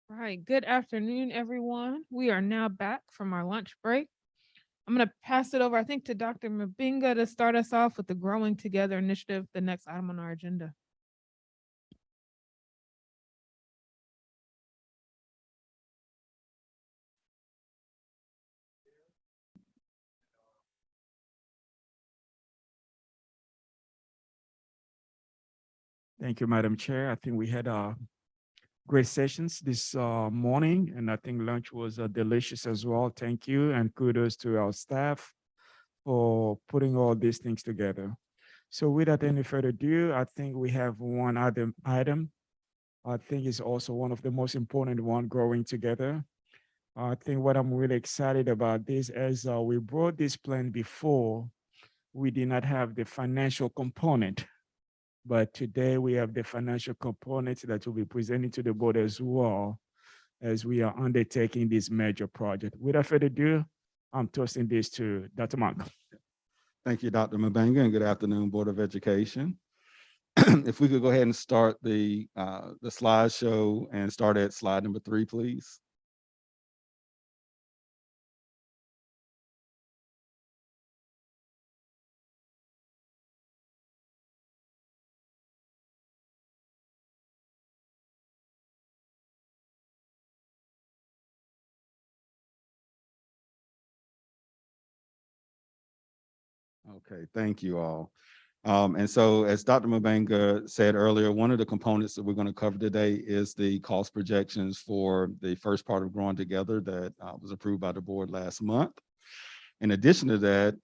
Right. Good afternoon, everyone. We are now back from our lunch break. I'm going to pass it over, I think, to Dr. Mabinga to start us off with the Growing Together initiative, the next item on our agenda. Thank you, Madam Chair. I think we had great sessions this morning, and I think lunch was delicious as well. Thank you, and kudos to our staff for putting all these things together. So without any further ado, I think we have one other item. I think is also one of the most important one, growing together. I think what I'm really excited about this is we brought this plan before, we did not have the financial component. But today we have the financial components that will be presented to the board as well as we are undertaking this major project. Without further ado, I'm tossing this to Dr. Monk. Thank you, Dr. Mabanga, and good afternoon, Board of Education. If we could go ahead and start the slideshow and start at slide number 3, please. Okay, thank you all. And so as Dr. Mabanga said earlier, one of the components that we're going to cover today is the cost projections for the first part of Growing Together that was approved by the board last month. In addition to that,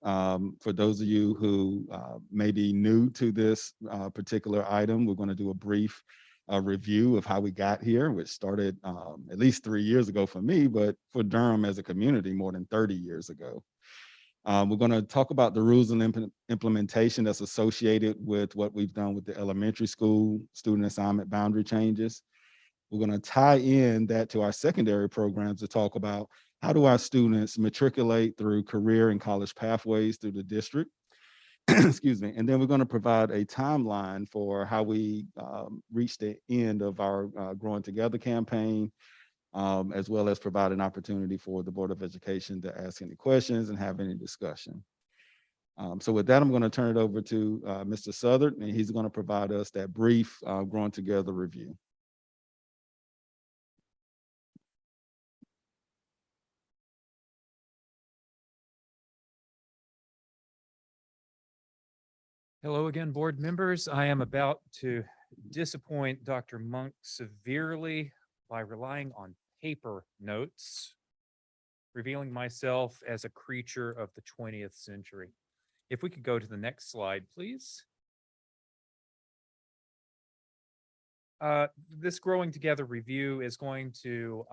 for those of you who may be new to this particular item, we're going to do a brief review of how we got here, which started at least 3 years ago for me, but for Durham as a community, more than 30 years ago. We're going to talk about the rules and implementation that's associated with what we've done with the elementary school student assignment boundary changes. We're going to tie in that to our secondary programs to talk about how do our students matriculate through career and college pathways through the district. Excuse me. And then we're going to provide a timeline for how we reach the end of our Growing Together campaign, as well as provide an opportunity for the Board of Education to ask any questions and have any discussion. So with that, I'm going to turn it over to Mr. Southard, and he's going to provide us that brief Growing Together review. Hello again, board members. I am about to disappoint Dr. Monk severely by relying on paper notes, revealing myself as a creature of the 20th century. If we could go to the next slide, please. This Growing Together review is going to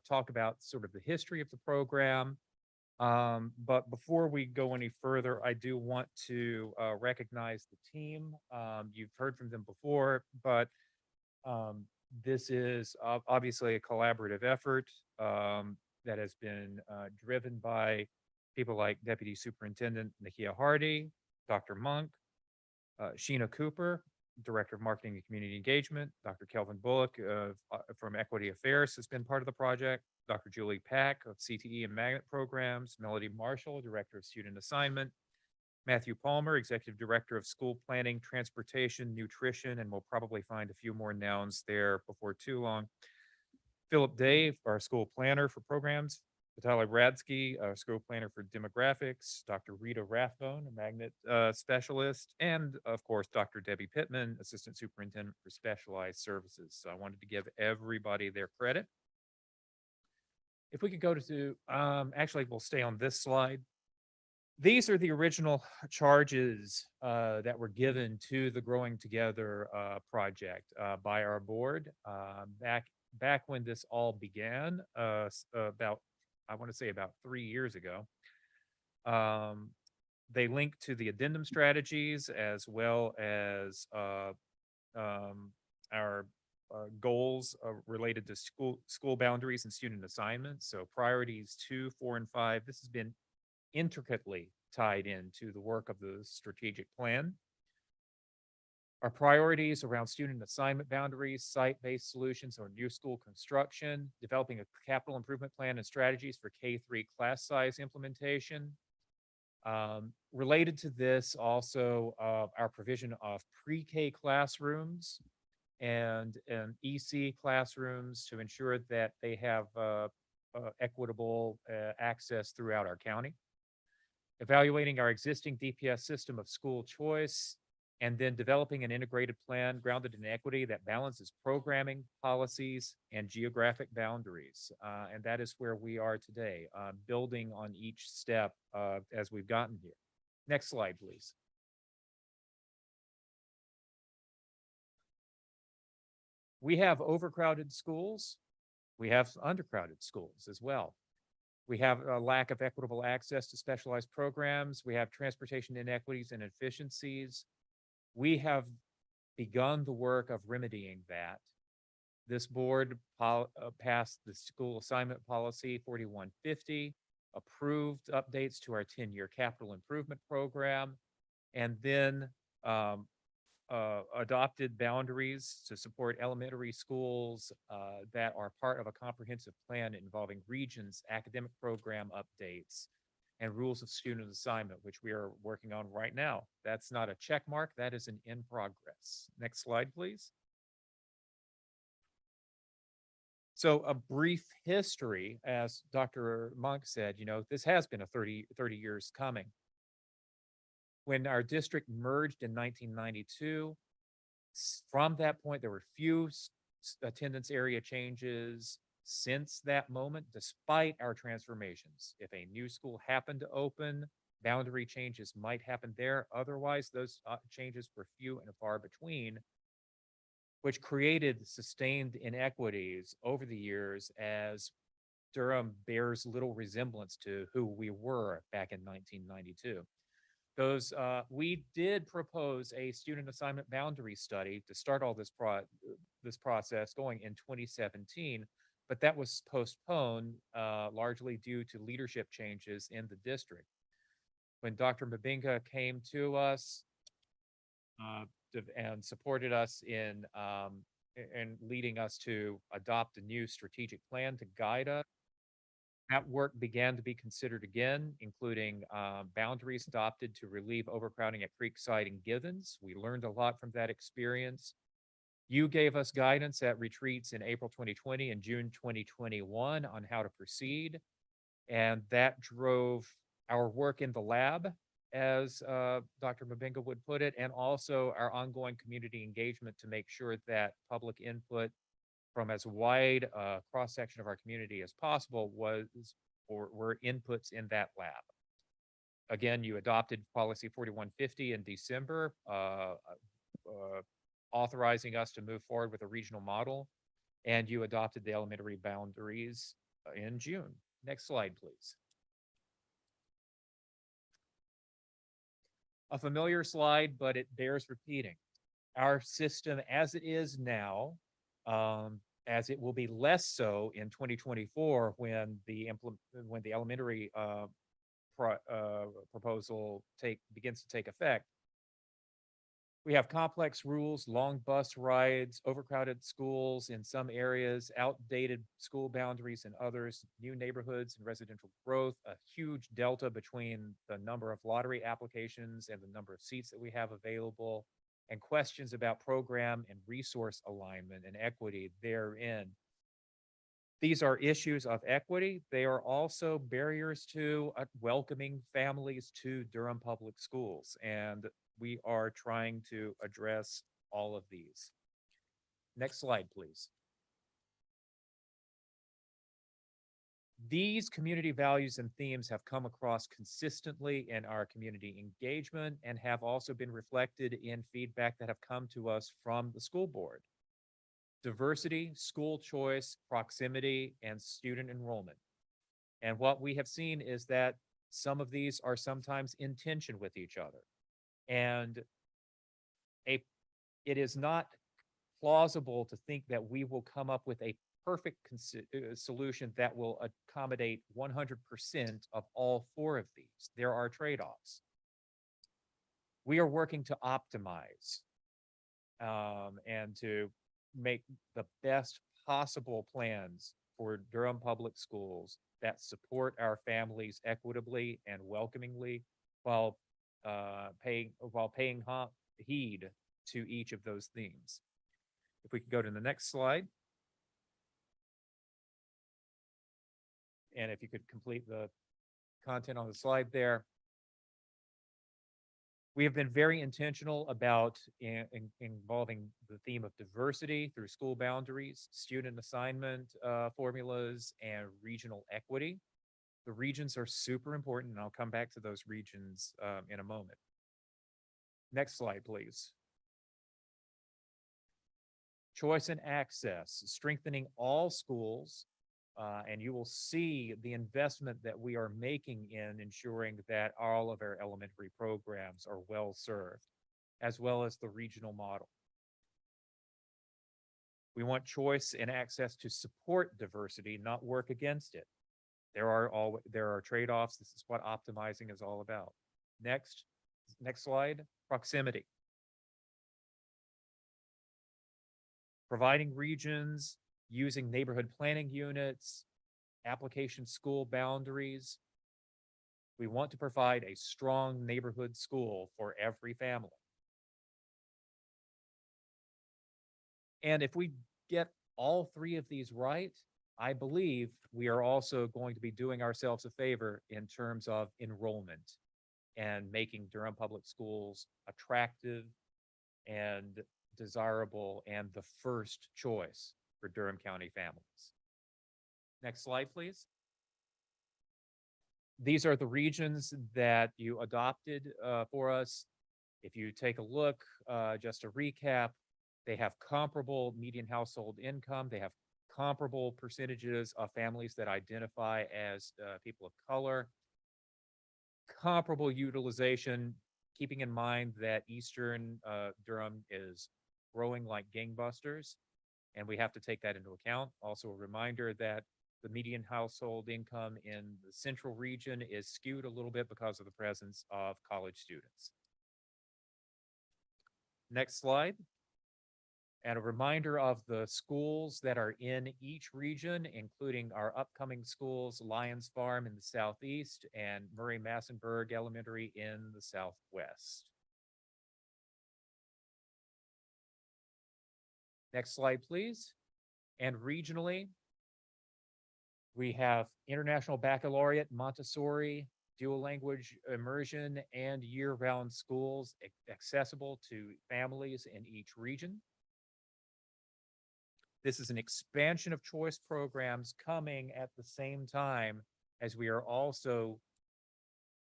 talk about sort of the history of the program. But before we go any further, I do want to recognize the team. You've heard from them before, but this is obviously a collaborative effort that has been driven by people like Deputy Superintendent Nakia Hardy, Dr. Monk, Sheena Cooper, Director of Marketing and Community Engagement, Dr. Kelvin Bullock from Equity Affairs has been part of the project, Dr. Julie Pack of CTE and Magnet Programs, Melody Marshall, Director of Student Assignment, Matthew Palmer, Executive Director of School Planning, Transportation, Nutrition, and we'll probably find a few more nouns there before too long. Philip Dave, our school planner for programs, Vitaly Radsky, our school planner for demographics, Dr. Rita Rathbone, a magnet specialist, and of course, Dr. Debbie Pittman, Assistant Superintendent for Specialized Services. So I wanted to give everybody their credit. If we could go to, actually, we'll stay on this slide. These are the original charges that were given to the Growing Together project by our board back when this all began, about, I want to say about 3 years ago. They link to the addendum strategies as well as our goals related to school boundaries and student assignments. So priorities 2, 4, and 5. This has been intricately tied into the work of the strategic plan. Our priorities around student assignment boundaries, site-based solutions or new school construction, developing a capital improvement plan and strategies for K-3 class size implementation. Related to this, also our provision of pre-K classrooms and EC classrooms to ensure that they have equitable access throughout our county. Evaluating our existing DPS system of school choice, and then developing an integrated plan grounded in equity that balances programming, policies, and geographic boundaries. And that is where we are today, building on each step as we've gotten here. Next slide, please. We have overcrowded schools. We have undercrowded schools as well. We have a lack of equitable access to specialized programs. We have transportation inequities and efficiencies. We have begun the work of remedying that. This board passed the school assignment policy 4150, approved updates to our 10-year capital improvement program, and then adopted boundaries to support elementary schools that are part of a comprehensive plan involving regions, academic program updates, and rules of student assignment, which we are working on right now. That's not a check mark, that is an in progress. Next slide, please. So a brief history, as Dr. Monk said, this has been a 30 years coming. When our district merged in 1992, from that point, there were few attendance area changes since that moment, despite our transformations. If a new school happened to open, boundary changes might happen there. Otherwise, those changes were few and far between, which created sustained inequities over the years as Durham bears little resemblance to who we were back in 1992. We did propose a student assignment boundary study to start all this process going in 2017, but that was postponed largely due to leadership changes in the district. When Dr. Mbinga came to us and supported us in leading us to adopt a new strategic plan to guide us, that work began to be considered again, including boundaries adopted to relieve overcrowding at Creekside and Givens. We learned a lot from that experience. You gave us guidance at retreats in April 2020 and June 2021 on how to proceed. And that drove our work in the lab, as Dr. Mbinga would put it, and also our ongoing community engagement to make sure that public input from as wide a cross-section of our community as possible were inputs in that lab. Again, you adopted policy 4150 in December, authorizing us to move forward with a regional model, and you adopted the elementary boundaries in June. Next slide, please. A familiar slide, but it bears repeating. Our system as it is now, as it will be less so in 2024 when the elementary proposal begins to take effect. We have complex rules, long bus rides, overcrowded schools in some areas, outdated school boundaries in others, new neighborhoods and residential growth, a huge delta between the number of lottery applications and the number of seats that we have available, and questions about program and resource alignment and equity therein. These are issues of equity. They are also barriers to welcoming families to Durham Public Schools, and we are trying to address all of these. Next slide, please. These community values and themes have come across consistently in our community engagement and have also been reflected in feedback that have come to us from the school board. Diversity, school choice, proximity, and student enrollment. And what we have seen is that some of these are sometimes in tension with each other. And it is not plausible to think that we will come up with a perfect solution that will accommodate 100% of all four of these. There are trade-offs. We are working to optimize and to make the best possible plans for Durham Public Schools that support our families equitably and welcomingly while paying heed to each of those themes. If we could go to the next slide. And if you could complete the content on the slide there. We have been very intentional about involving the theme of diversity through school boundaries, student assignment formulas, and regional equity. The regions are super important, and I'll come back to those regions in a moment. Next slide, please. Choice and access, strengthening all schools, and you will see the investment that we are making in ensuring that all of our elementary programs are well served, as well as the regional model. We want choice and access to support diversity, not work against it. There are trade-offs. This is what optimizing is all about. Next slide, proximity. Providing regions, using neighborhood planning units, application school boundaries. We want to provide a strong neighborhood school for every family. And if we get all three of these right, I believe we are also going to be doing ourselves a favor in terms of enrollment and making Durham Public Schools attractive and desirable and the first choice for Durham County families. Next slide, please. These are the regions that you adopted for us. If you take a look, just to recap, they have comparable median household income. They have comparable percentages of families that identify as people of color, comparable utilization, keeping in mind that Eastern Durham is growing like gangbusters, and we have to take that into account. Also a reminder that the median household income in the central region is skewed a little bit because of the presence of college students. Next slide. And a reminder of the schools that are in each region, including our upcoming schools, Lions Farm in the southeast and Murray Massenburg Elementary in the southwest. Next slide, please. And regionally, we have International Baccalaureate, Montessori, dual language immersion, and year-round schools accessible to families in each region. This is an expansion of choice programs coming at the same time as we are also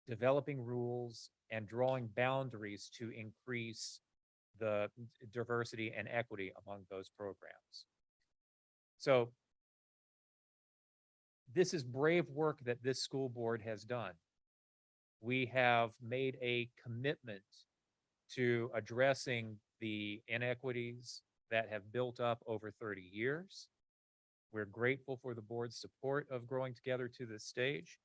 developing rules and drawing boundaries to increase the diversity and equity among those programs. So this is brave work that this school board has done. We have made a commitment to addressing the inequities that have built up over 30 years. We're grateful for the board's support of Growing Together to this stage.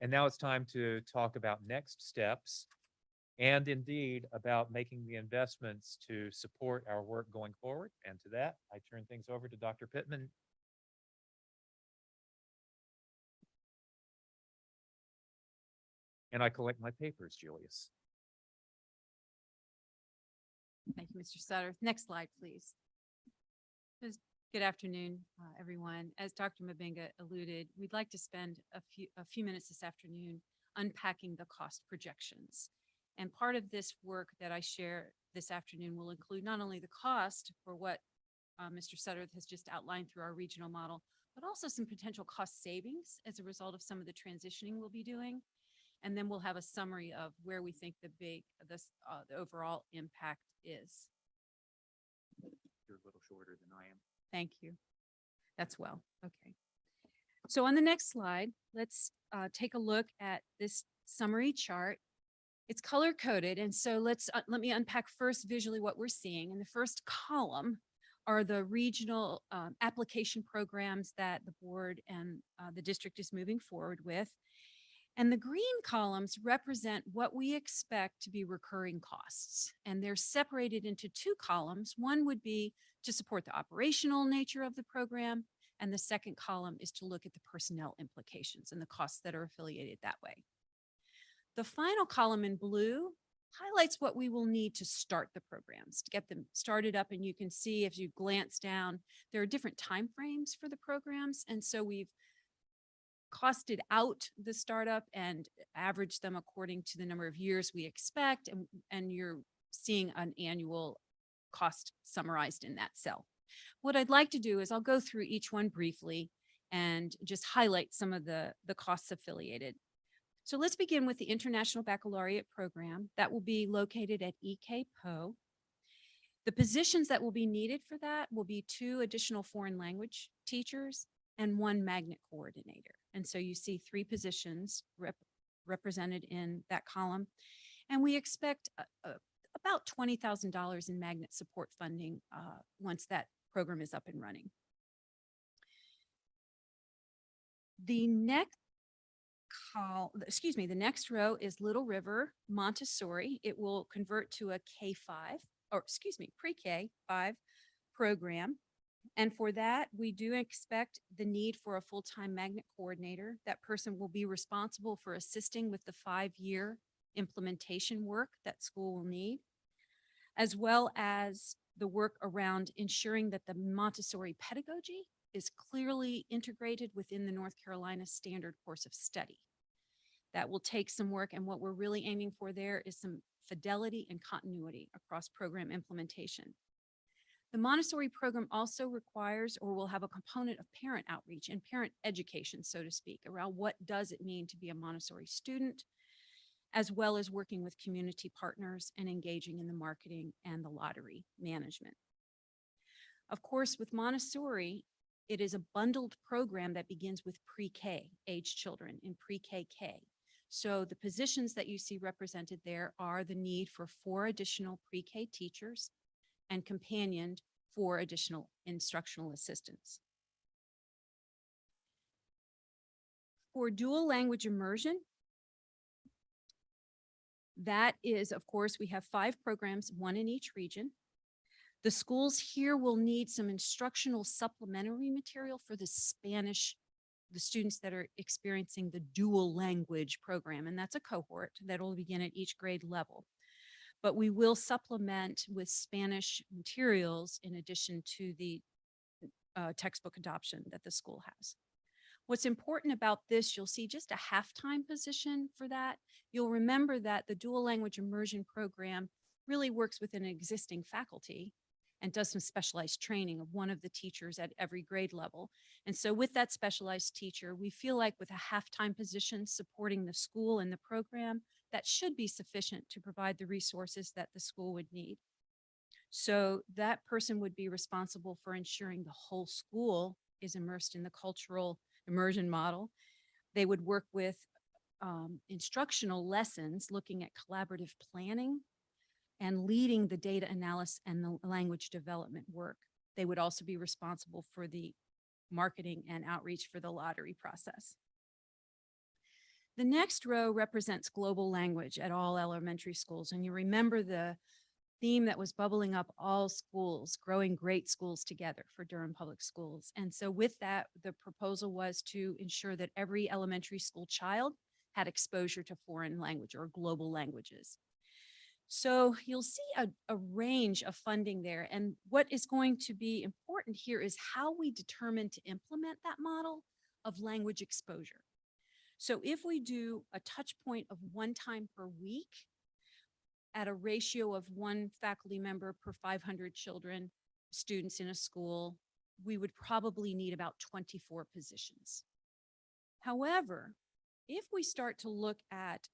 And now it's time to talk about next steps and indeed about making the investments to support our work going forward. And to that, I turn things over to Dr. Pittman. And I collect my papers, Julius. Thank you, Mr. Sutter. Next slide, please. Good afternoon, everyone. As Dr. Mabenga alluded, we'd like to spend a few minutes this afternoon unpacking the cost projections. And part of this work that I share this afternoon will include not only the cost for what Mr. Sutter has just outlined through our regional model, but also some potential cost savings as a result of some of the transitioning we'll be doing. And then we'll have a summary of where we think the overall impact is. You're a little shorter than I am. Thank you. That's well. Okay. So on the next slide, let's take a look at this summary chart. It's color coded. And so let me unpack first visually what we're seeing. In the first column are the regional application programs that the board and the district is moving forward with. And the green columns represent what we expect to be recurring costs. And they're separated into two columns. One would be to support the operational nature of the program. And the second column is to look at the personnel implications and the costs that are affiliated that way. The final column in blue highlights what we will need to start the programs, to get them started up. And you can see if you glance down, there are different timeframes for the programs. And so we've costed out the startup and averaged them according to the number of years we expect. And you're seeing an annual cost summarized in that cell. What I'd like to do is I'll go through each one briefly and just highlight some of the costs affiliated. So let's begin with the International Baccalaureate program that will be located at EK Poe. The positions that will be needed for that will be 2 additional foreign language teachers and 1 magnet coordinator. And so you see 3 positions represented in that column. And we expect about $20,000 in magnet support funding once that program is up and running. The next the next row is Little River Montessori. It will convert to a pre-K 5 program. And for that, we do expect the need for a full-time magnet coordinator. That person will be responsible for assisting with the 5-year implementation work that school will need, as well as the work around ensuring that the Montessori pedagogy is clearly integrated within the North Carolina standard course of study. That will take some work, and what we're really aiming for there is some fidelity and continuity across program implementation. The Montessori program also requires or will have a component of parent outreach and parent education, so to speak, around what does it mean to be a Montessori student, as well as working with community partners and engaging in the marketing and the lottery management. Of course, with Montessori, it is a bundled program that begins with pre-K age children in pre-KK. So the positions that you see represented there are the need for 4 additional pre-K teachers and companioned 4 additional instructional assistants. For dual language immersion, that is, of course, we have 5 programs, 1 in each region. The schools here will need some instructional supplementary material for the students that are experiencing the dual language program. And that's a cohort that will begin at each grade level. But we will supplement with Spanish materials in addition to the textbook adoption that the school has. What's important about this, you'll see just a half-time position for that. You'll remember that the dual language immersion program really works with an existing faculty and does some specialized training of one of the teachers at every grade level. And so with that specialized teacher, we feel like with a half-time position supporting the school and the program, that should be sufficient to provide the resources that the school would need. So that person would be responsible for ensuring the whole school is immersed in the cultural immersion model. They would work with instructional lessons, looking at collaborative planning and leading the data analysis and the language development work. They would also be responsible for the marketing and outreach for the lottery process. The next row represents global language at all elementary schools. And you remember the theme that was bubbling up: all schools, growing great schools together for Durham Public Schools. And so with that, the proposal was to ensure that every elementary school child had exposure to foreign language or global languages. So you'll see a range of funding there. And what is going to be important here is how we determine to implement that model of language exposure. So if we do a touch point of 1 time per week at a ratio of 1 faculty member per 500 children, students in a school, we would probably need about 24 positions. However, if we start to look at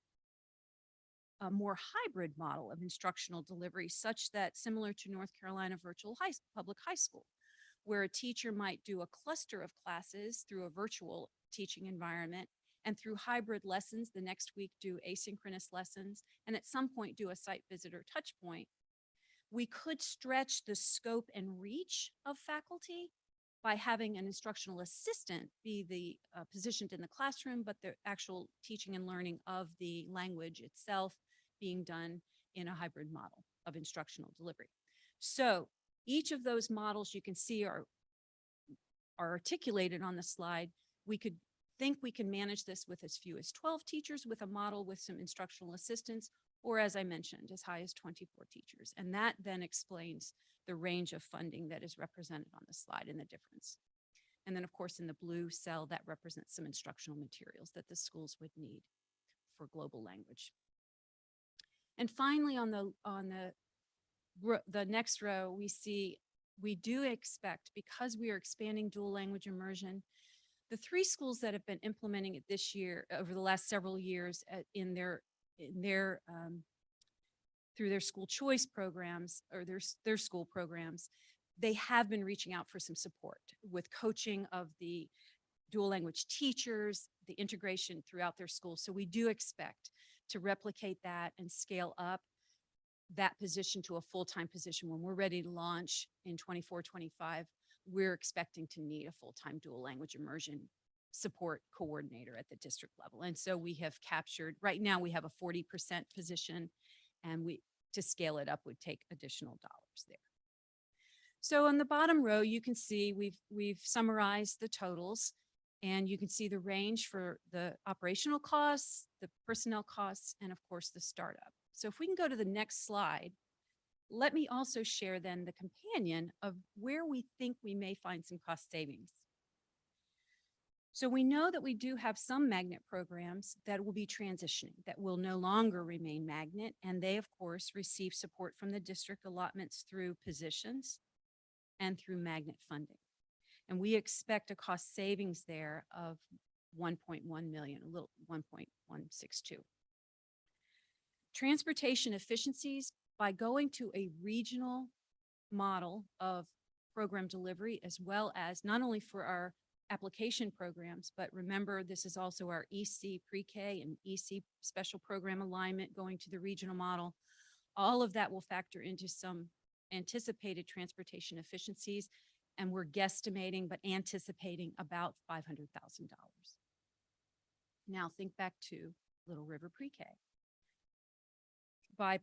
a more hybrid model of instructional delivery, such that similar to North Carolina Virtual Public High School, where a teacher might do a cluster of classes through a virtual teaching environment, and through hybrid lessons, the next week do asynchronous lessons, and at some point do a site visit or touch point, we could stretch the scope and reach of faculty by having an instructional assistant be the positioned in the classroom, but the actual teaching and learning of the language itself being done in a hybrid model of instructional delivery. So each of those models you can see are articulated on the slide. We could think we can manage this with as few as 12 teachers with a model with some instructional assistants, or as I mentioned, as high as 24 teachers. And that then explains the range of funding that is represented on the slide and the difference. And then of course in the blue cell that represents some instructional materials that the schools would need for global language. And finally on the next row, we do expect, because we are expanding dual language immersion, the 3 schools that have been implementing it this year, over the last several years through their school choice programs or their school programs, they have been reaching out for some support with coaching of the dual language teachers, the integration throughout their schools. So we do expect to replicate that and scale up that position to a full-time position. When we're ready to launch in 24-25, we're expecting to need a full-time dual language immersion support coordinator at the district level. And so we have captured, right now we have a 40% position, and to scale it up would take additional dollars there. So on the bottom row, you can see we've summarized the totals, and you can see the range for the operational costs, the personnel costs, and of course the startup. So if we can go to the next slide, let me also share then the companion of where we think we may find some cost savings. So we know that we do have some magnet programs that will be transitioning, that will no longer remain magnet, and they of course receive support from the district allotments through positions and through magnet funding. And we expect a cost savings there of 1.1 million, a little 1.162. Transportation efficiencies, by going to a regional model of program delivery, as well as not only for our application programs, but remember this is also our EC pre-K and EC special program alignment going to the regional model. All of that will factor into some anticipated transportation efficiencies, and we're guesstimating but anticipating about $500,000. Now think back to Little River Pre-K. By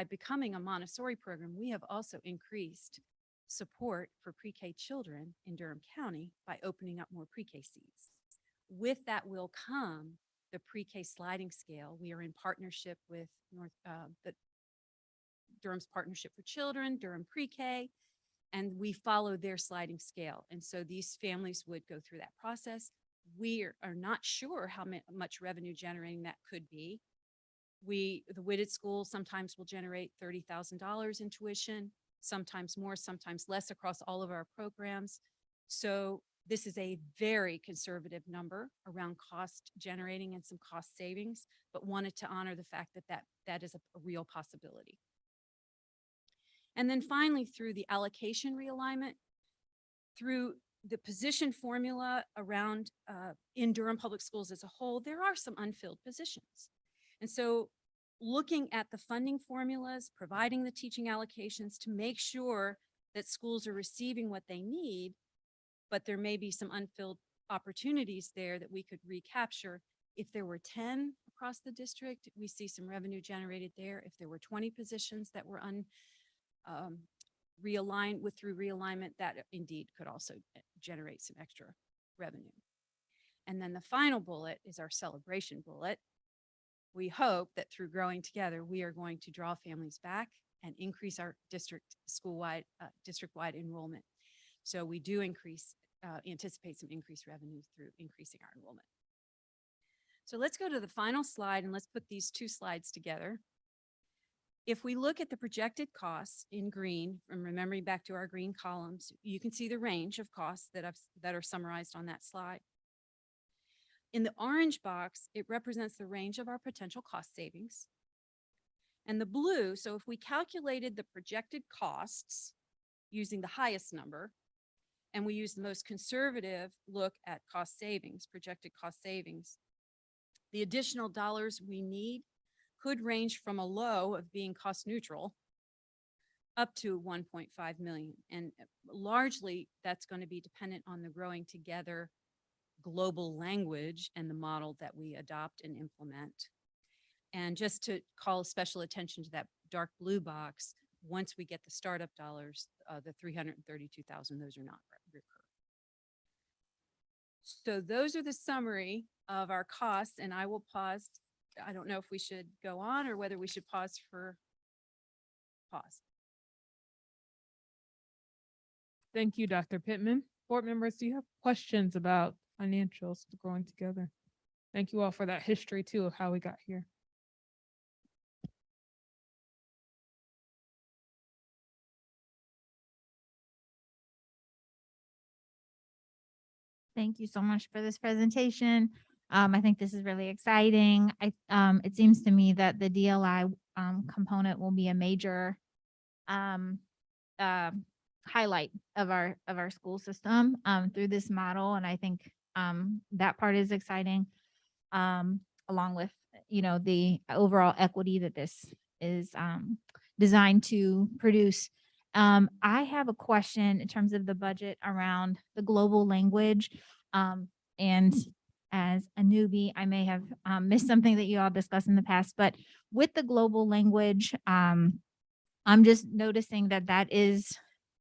becoming a Montessori program, we have also increased support for pre-K children in Durham County by opening up more pre-K seats. With that will come the pre-K sliding scale. We are in partnership with Durham's Partnership for Children, Durham Pre-K, and we follow their sliding scale. And so these families would go through that process. We are not sure how much revenue generating that could be. The Whitted School sometimes will generate $30,000 in tuition, sometimes more, sometimes less across all of our programs. So this is a very conservative number around cost generating and some cost savings, but wanted to honor the fact that that is a real possibility. And then finally, through the allocation realignment, through the position formula around in Durham Public Schools as a whole, there are some unfilled positions. And so looking at the funding formulas, providing the teaching allocations to make sure that schools are receiving what they need, but there may be some unfilled opportunities there that we could recapture. If there were 10 across the district, we see some revenue generated there. If there were 20 positions that were realigned through realignment, that indeed could also generate some extra revenue. And then the final bullet is our celebration bullet. We hope that through growing together, we are going to draw families back and increase our district-wide enrollment. So we do anticipate some increased revenue through increasing our enrollment. So let's go to the final slide and let's put these 2 slides together. If we look at the projected costs in green, from remembering back to our green columns, you can see the range of costs that are summarized on that slide. In the orange box, it represents the range of our potential cost savings. And the blue, so if we calculated the projected costs using the highest number, and we use the most conservative look at cost savings, projected cost savings, the additional dollars we need could range from a low of being cost neutral up to 1.5 million. And largely, that's going to be dependent on the Growing Together global language and the model that we adopt and implement. And just to call special attention to that dark blue box, once we get the startup dollars, the 332,000, those are not recurring. So those are the summary of our costs, and I will pause. I don't know if we should go on or whether we should pause for pause. Thank you, Dr. Pittman. Board members, do you have questions about financials growing together? Thank you all for that history too of how we got here. Thank you so much for this presentation. I think this is really exciting. It seems to me that the DLI component will be a major highlight of our school system through this model, and I think that part is exciting, along with the overall equity that this is designed to produce. I have a question in terms of the budget around the global language. And as a newbie, I may have missed something that you all discussed in the past, but with the global language, I'm just noticing that that is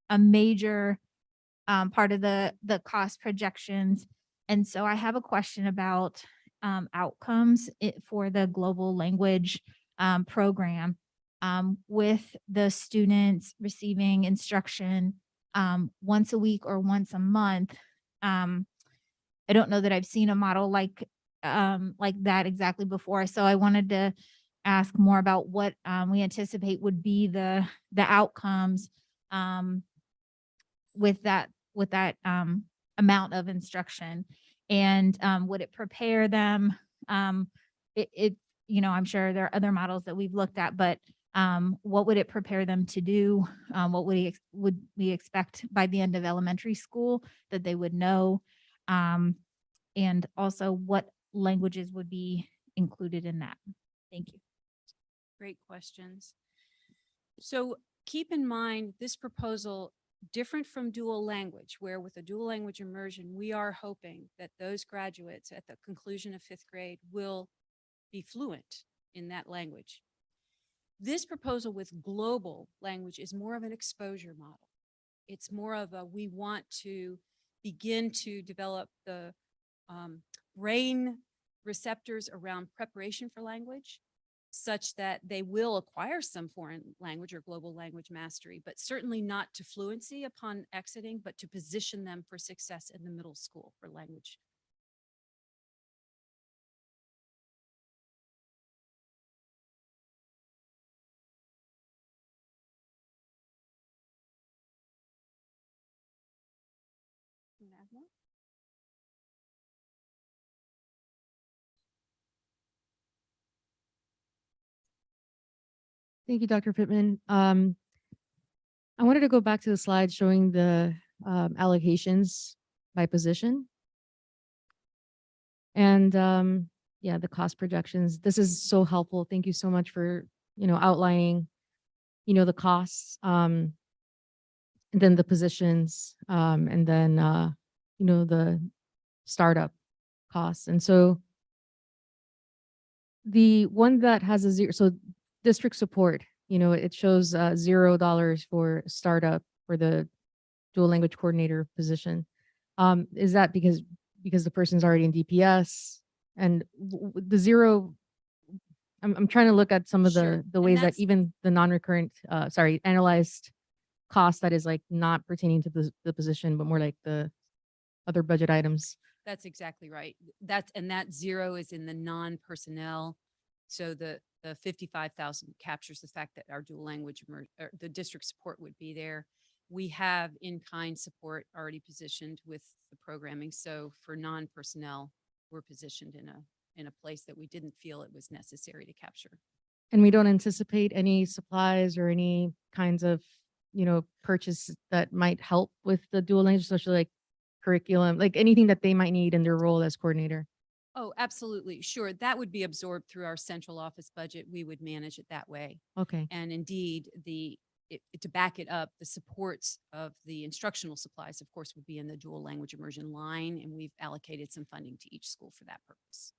a major part of the cost projections. And so I have a question about outcomes for the global language program. With the students receiving instruction once a week or once a month. I don't know that I've seen a model like that exactly before. So I wanted to ask more about what we anticipate would be the outcomes with that amount of instruction, and would it prepare them? I'm sure there are other models that we've looked at, but what would it prepare them to do? What would we expect by the end of elementary school that they would know? And also what languages would be included in that? Thank you. Great questions. So keep in mind this proposal, different from dual language, where with a dual language immersion, we are hoping that those graduates at the conclusion of 5th grade will be fluent in that language. This proposal with global language is more of an exposure model. It's more of a, we want to begin to develop the brain receptors around preparation for language, such that they will acquire some foreign language or global language mastery, but certainly not to fluency upon exiting, but to position them for success in the middle school for language. Thank you, Dr. Pittman. I wanted to go back to the slide showing the allocations by position. And yeah, the cost projections. This is so helpful. Thank you so much for, outlining, the costs, and then the positions, and then, the startup costs. And so the one that has a zero, so district support, it shows $0 for startup for the dual language coordinator position. Is that because the person's already in DPS? And the zero, I'm trying to look at some of Sure. the And ways that that's- even the non-recurrent, analyzed cost that is like not pertaining to the position, but more like the other budget items. That's exactly right. That zero is in the non-personnel. So the 55,000 captures the fact that our dual language, the district support would be there. We have in-kind support already positioned with the programming. So for non-personnel, we're positioned in a place that we didn't feel it was necessary to capture. And we don't anticipate any supplies or any kinds of, purchase that might help with the dual language, especially like curriculum, like anything that they might need in their role as coordinator. Oh, absolutely. Sure. That would be absorbed through our central office budget. We would manage it that way. Okay. And indeed, the to back it up, the supports of the instructional supplies, of course, would be in the dual language immersion line, and we've allocated some funding to each school for that purpose.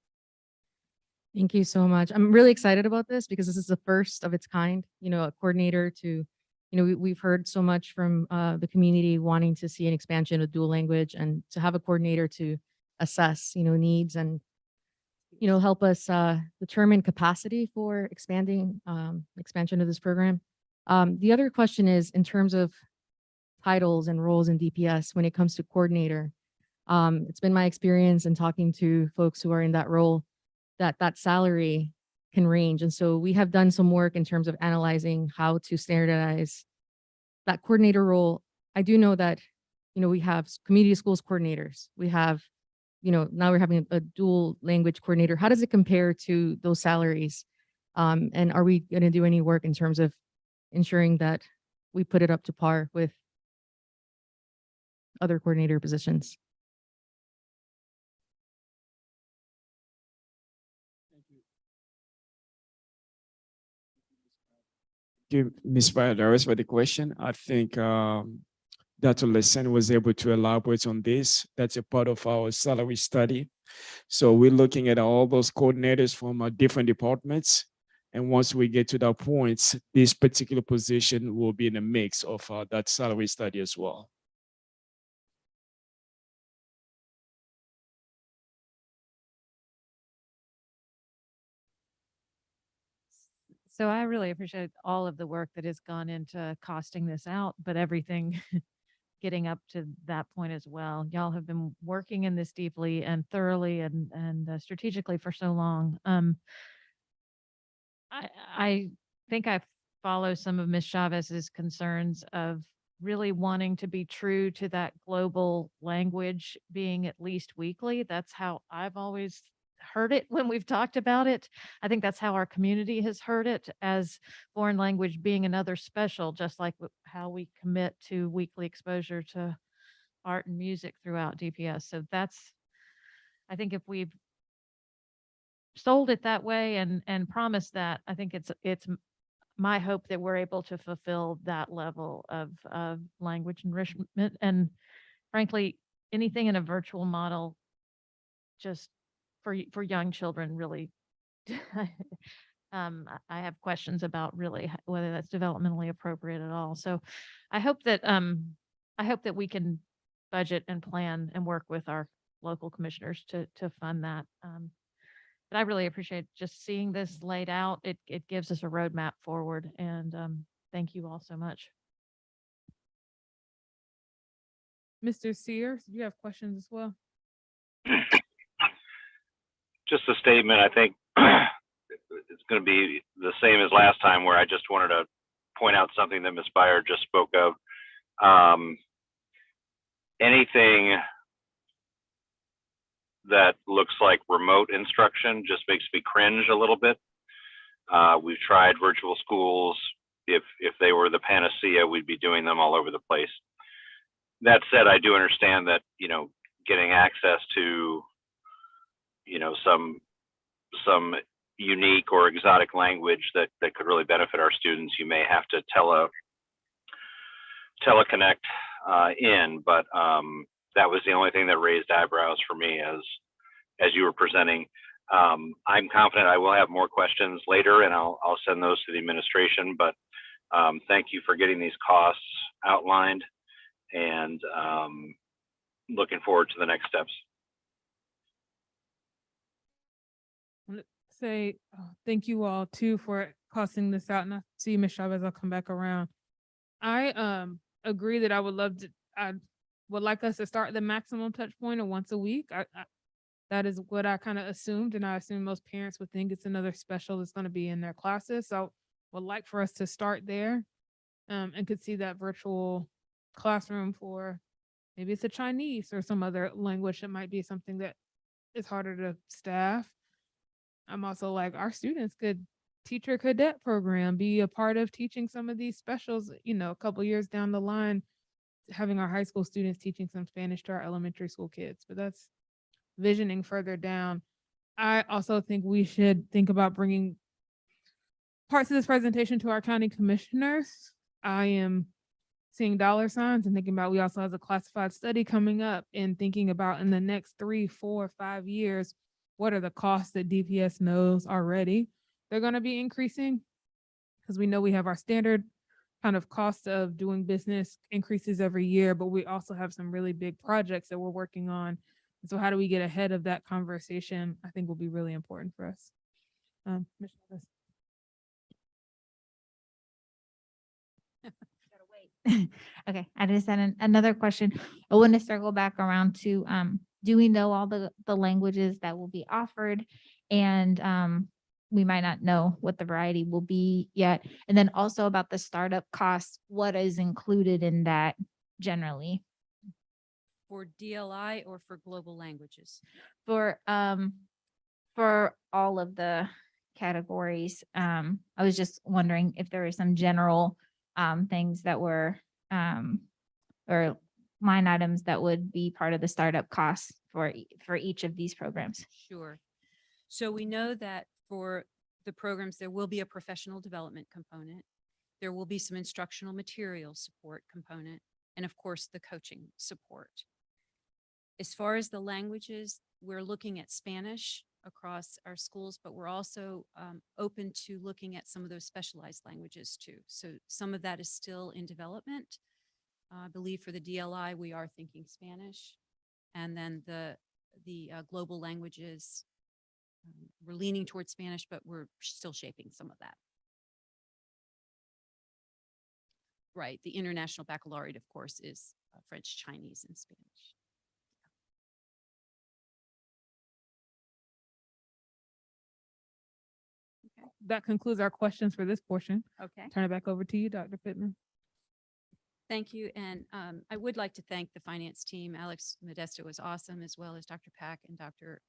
Thank you so much. I'm really excited about this because this is the first of its kind, a coordinator to, we've heard so much from the community wanting to see an expansion of dual language, and to have a coordinator to assess, needs and, help us determine capacity for expansion of this program. The other question is in terms of titles and roles in DPS when it comes to coordinator. It's been my experience in talking to folks who are in that role that salary can range. And so we have done some work in terms of analyzing how to standardize that coordinator role. I do know that, we have community schools coordinators. We have, now we're having a dual language coordinator. How does it compare to those salaries? And are we going to do any work in terms of ensuring that we put it up to par with other coordinator positions? Thank you, Ms. Valladares, for the question. I think Dr. Lesson was able to elaborate on this. That's a part of our salary study. So we're looking at all those coordinators from different departments. And once we get to that point, this particular position will be in a mix of that salary study as well. So I really appreciate all of the work that has gone into costing this out, but everything getting up to that point as well. Y'all have been working in this deeply and thoroughly and strategically for so long. I think I follow some of Ms. Chavez's concerns of really wanting to be true to that global language being at least weekly. That's how I've always heard it when we've talked about it. I think that's how our community has heard it, as foreign language being another special, just like how we commit to weekly exposure to art and music throughout DPS. So I think if we've sold it that way and promised that, I think it's my hope that we're able to fulfill that level of language enrichment. And frankly, anything in a virtual model, just for young children, really, I have questions about really whether that's developmentally appropriate at all. So I hope that we can budget and plan and work with our local commissioners to fund that. But I really appreciate just seeing this laid out. It gives us a roadmap forward, and thank you all so much. Mr. Sears, you have questions as well? Just a statement. I think it's going to be the same as last time, where I just wanted to point out something that Ms. Beyer just spoke of. Anything that looks like remote instruction just makes me cringe a little bit. We've tried virtual schools. If they were the panacea, we'd be doing them all over the place. That said, I do understand that, getting access to, some unique or exotic language that could really benefit our students, you may have to teleconnect in, but that was the only thing that raised eyebrows for me as you were presenting. I'm confident I will have more questions later, and I'll send those to the administration, but thank you for getting these costs outlined, and looking forward to the next steps. Say thank you all too for costing this out, and I see Ms. Chavez, I'll come back around. I agree that I would like us to start the maximum touch point of once a week. That is what I kind of assumed, and I assume most parents would think it's another special that's going to be in their classes. So would like for us to start there, and could see that virtual classroom for maybe it's a Chinese or some other language that might be something that is harder to staff. I'm also like, our students could teacher cadet program, be a part of teaching some of these specials, a couple years down the line, having our high school students teaching some Spanish to our elementary school kids, but that's visioning further down. I also think we should think about bringing parts of this presentation to our county commissioners I am seeing dollar signs and thinking about, we also have a classified study coming up and thinking about in the next 3, 4, 5 years, what are the costs that DPS knows already they're going to be increasing? Because we know we have our standard kind of cost of doing business increases every year, but we also have some really big projects that we're working on. And so how do we get ahead of that conversation? I think will be really important for us. Ms. Chavez. Okay, I just had another question. I want to circle back around to, do we know all the languages that will be offered? And we might not know what the variety will be yet. And then also about the startup costs, what is included in that generally? For DLI or for global languages? For all of the categories, I was just wondering if there were some general things that were or line items that would be part of the startup costs for each of these programs. Sure. So we know that for the programs, there will be a professional development component. There will be some instructional material support component, and of course, the coaching support. As far as the languages, we're looking at Spanish across our schools, but we're also open to looking at some of those specialized languages too. So some of that is still in development. I believe for the DLI, we are thinking Spanish. And then the global languages, we're leaning towards Spanish, but we're still shaping some of that. Right. The International Baccalaureate, of course, is French, Chinese, and Spanish. That concludes our questions for this portion. Okay. Turn it back over to you, Dr. Pittman. Thank you. And I would like to thank the finance team. Alex Modesto was awesome, as well as Dr. Pack and Dr.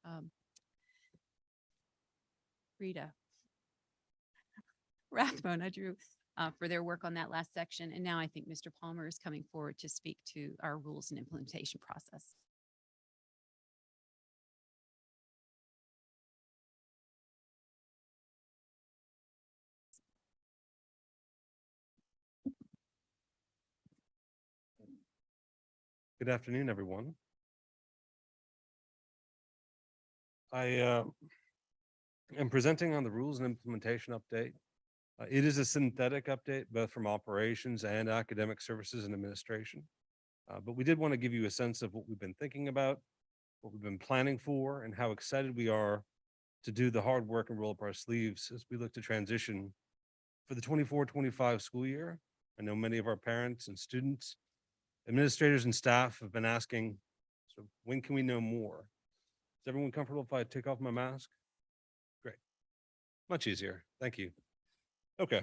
Rita Rathbone, for their work on that last section. And now I think Mr. Palmer is coming forward to speak to our rules and implementation process. Good afternoon, everyone. I am presenting on the rules and implementation update. It is a synthetic update, both from operations and academic services and administration. But we did want to give you a sense of what we've been thinking about, what we've been planning for, and how excited we are to do the hard work and roll up our sleeves as we look to transition for the 24-25 school year. I know many of our parents and students, administrators and staff have been asking, so when can we know more? Is everyone comfortable if I take off my mask? Great. Much easier. Thank you. Okay.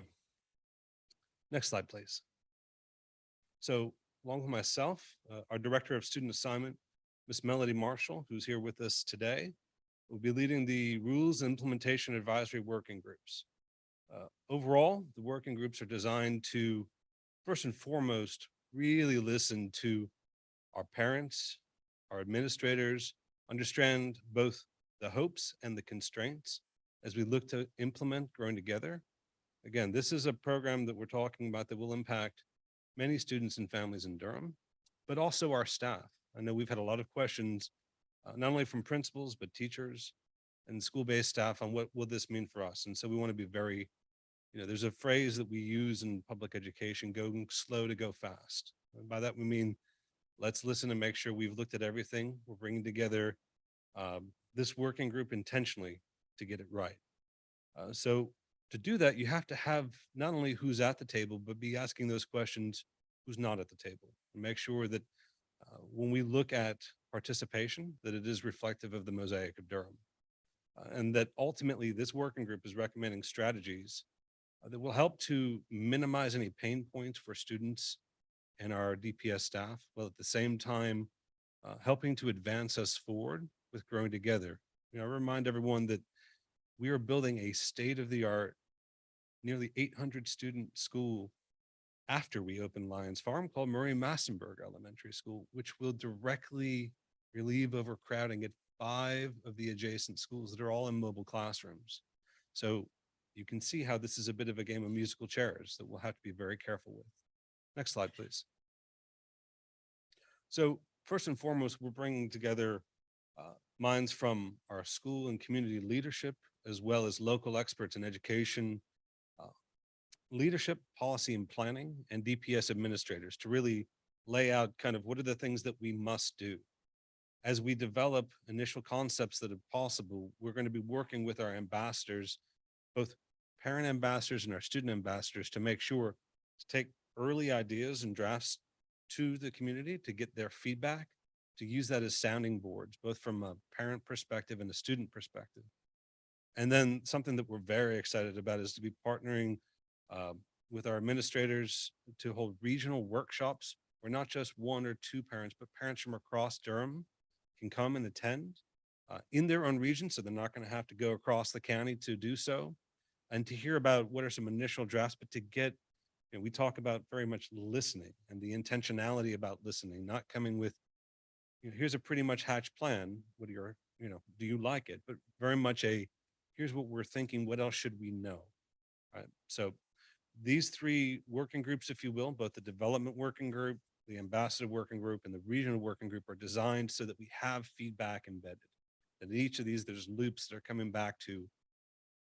Next slide, please. So along with myself, our Director of Student Assignment, Ms. Melody Marshall, who's here with us today, will be leading the Rules and Implementation Advisory Working Groups. Overall, the working groups are designed to, first and foremost, really listen to our parents, our administrators, understand both the hopes and the constraints as we look to implement Growing Together. Again, this is a program that we're talking about that will impact many students and families in Durham, but also our staff. I know we've had a lot of questions, not only from principals, but teachers and school-based staff on what will this mean for us. And so we want to be very, there's a phrase that we use in public education, going slow to go fast. And by that, we mean, let's listen and make sure we've looked at everything. We're bringing together this working group intentionally to get it right. So to do that, you have to have not only who's at the table, but be asking those questions, who's not at the table, and make sure that when we look at participation, that it is reflective of the mosaic of Durham. And that ultimately this working group is recommending strategies that will help to minimize any pain points for students and our DPS staff, while at the same time helping to advance us forward with Growing Together. I remind everyone that we are building a state-of-the-art, nearly 800 student school after we open Lions Farm called Murray Massenburg Elementary School, which will directly relieve overcrowding at 5 of the adjacent schools that are all in mobile classrooms. So you can see how this is a bit of a game of musical chairs that we'll have to be very careful with. Next slide, please. So first and foremost, we're bringing together minds from our school and community leadership, as well as local experts in education, leadership, policy and planning, and DPS administrators to really lay out kind of what are the things that we must do. As we develop initial concepts that are possible, we're going to be working with our ambassadors, both parent ambassadors and our student ambassadors, to make sure to take early ideas and drafts to the community to get their feedback, to use that as sounding boards, both from a parent perspective and a student perspective. And then something that we're very excited about is to be partnering with our administrators to hold regional workshops where not just one or two parents, but parents from across Durham can come and attend in their own region, so they're not going to have to go across the county to do so, and to hear about what are some initial drafts, but to get, we talk about very much listening and the intentionality about listening, not coming with, here's a pretty much hatched plan. What are your, do you like it? But very much a, here's what we're thinking. What else should we know? All right. So these three working groups, if you will, both the development working group, the ambassador working group, and the regional working group are designed so that we have feedback embedded. And each of these, there's loops that are coming back to,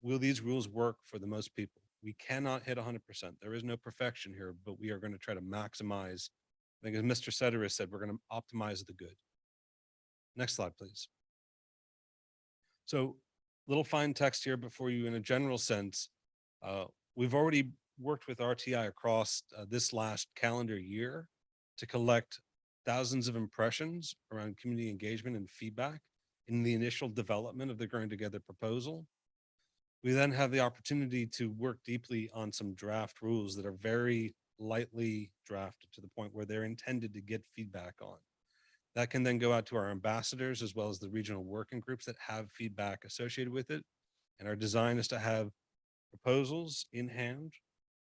will these rules work for the most people? We cannot hit 100%. There is no perfection here, but we are going to try to maximize. I think as Mr. Sutter has said, we're going to optimize the good. Next slide, please. So little fine text here before you in a general sense. We've already worked with RTI across this last calendar year to collect thousands of impressions around community engagement and feedback in the initial development of the Growing Together proposal. We then have the opportunity to work deeply on some draft rules that are very lightly drafted to the point where they're intended to get feedback on. That can then go out to our ambassadors as well as the regional working groups that have feedback associated with it. And our design is to have proposals in hand,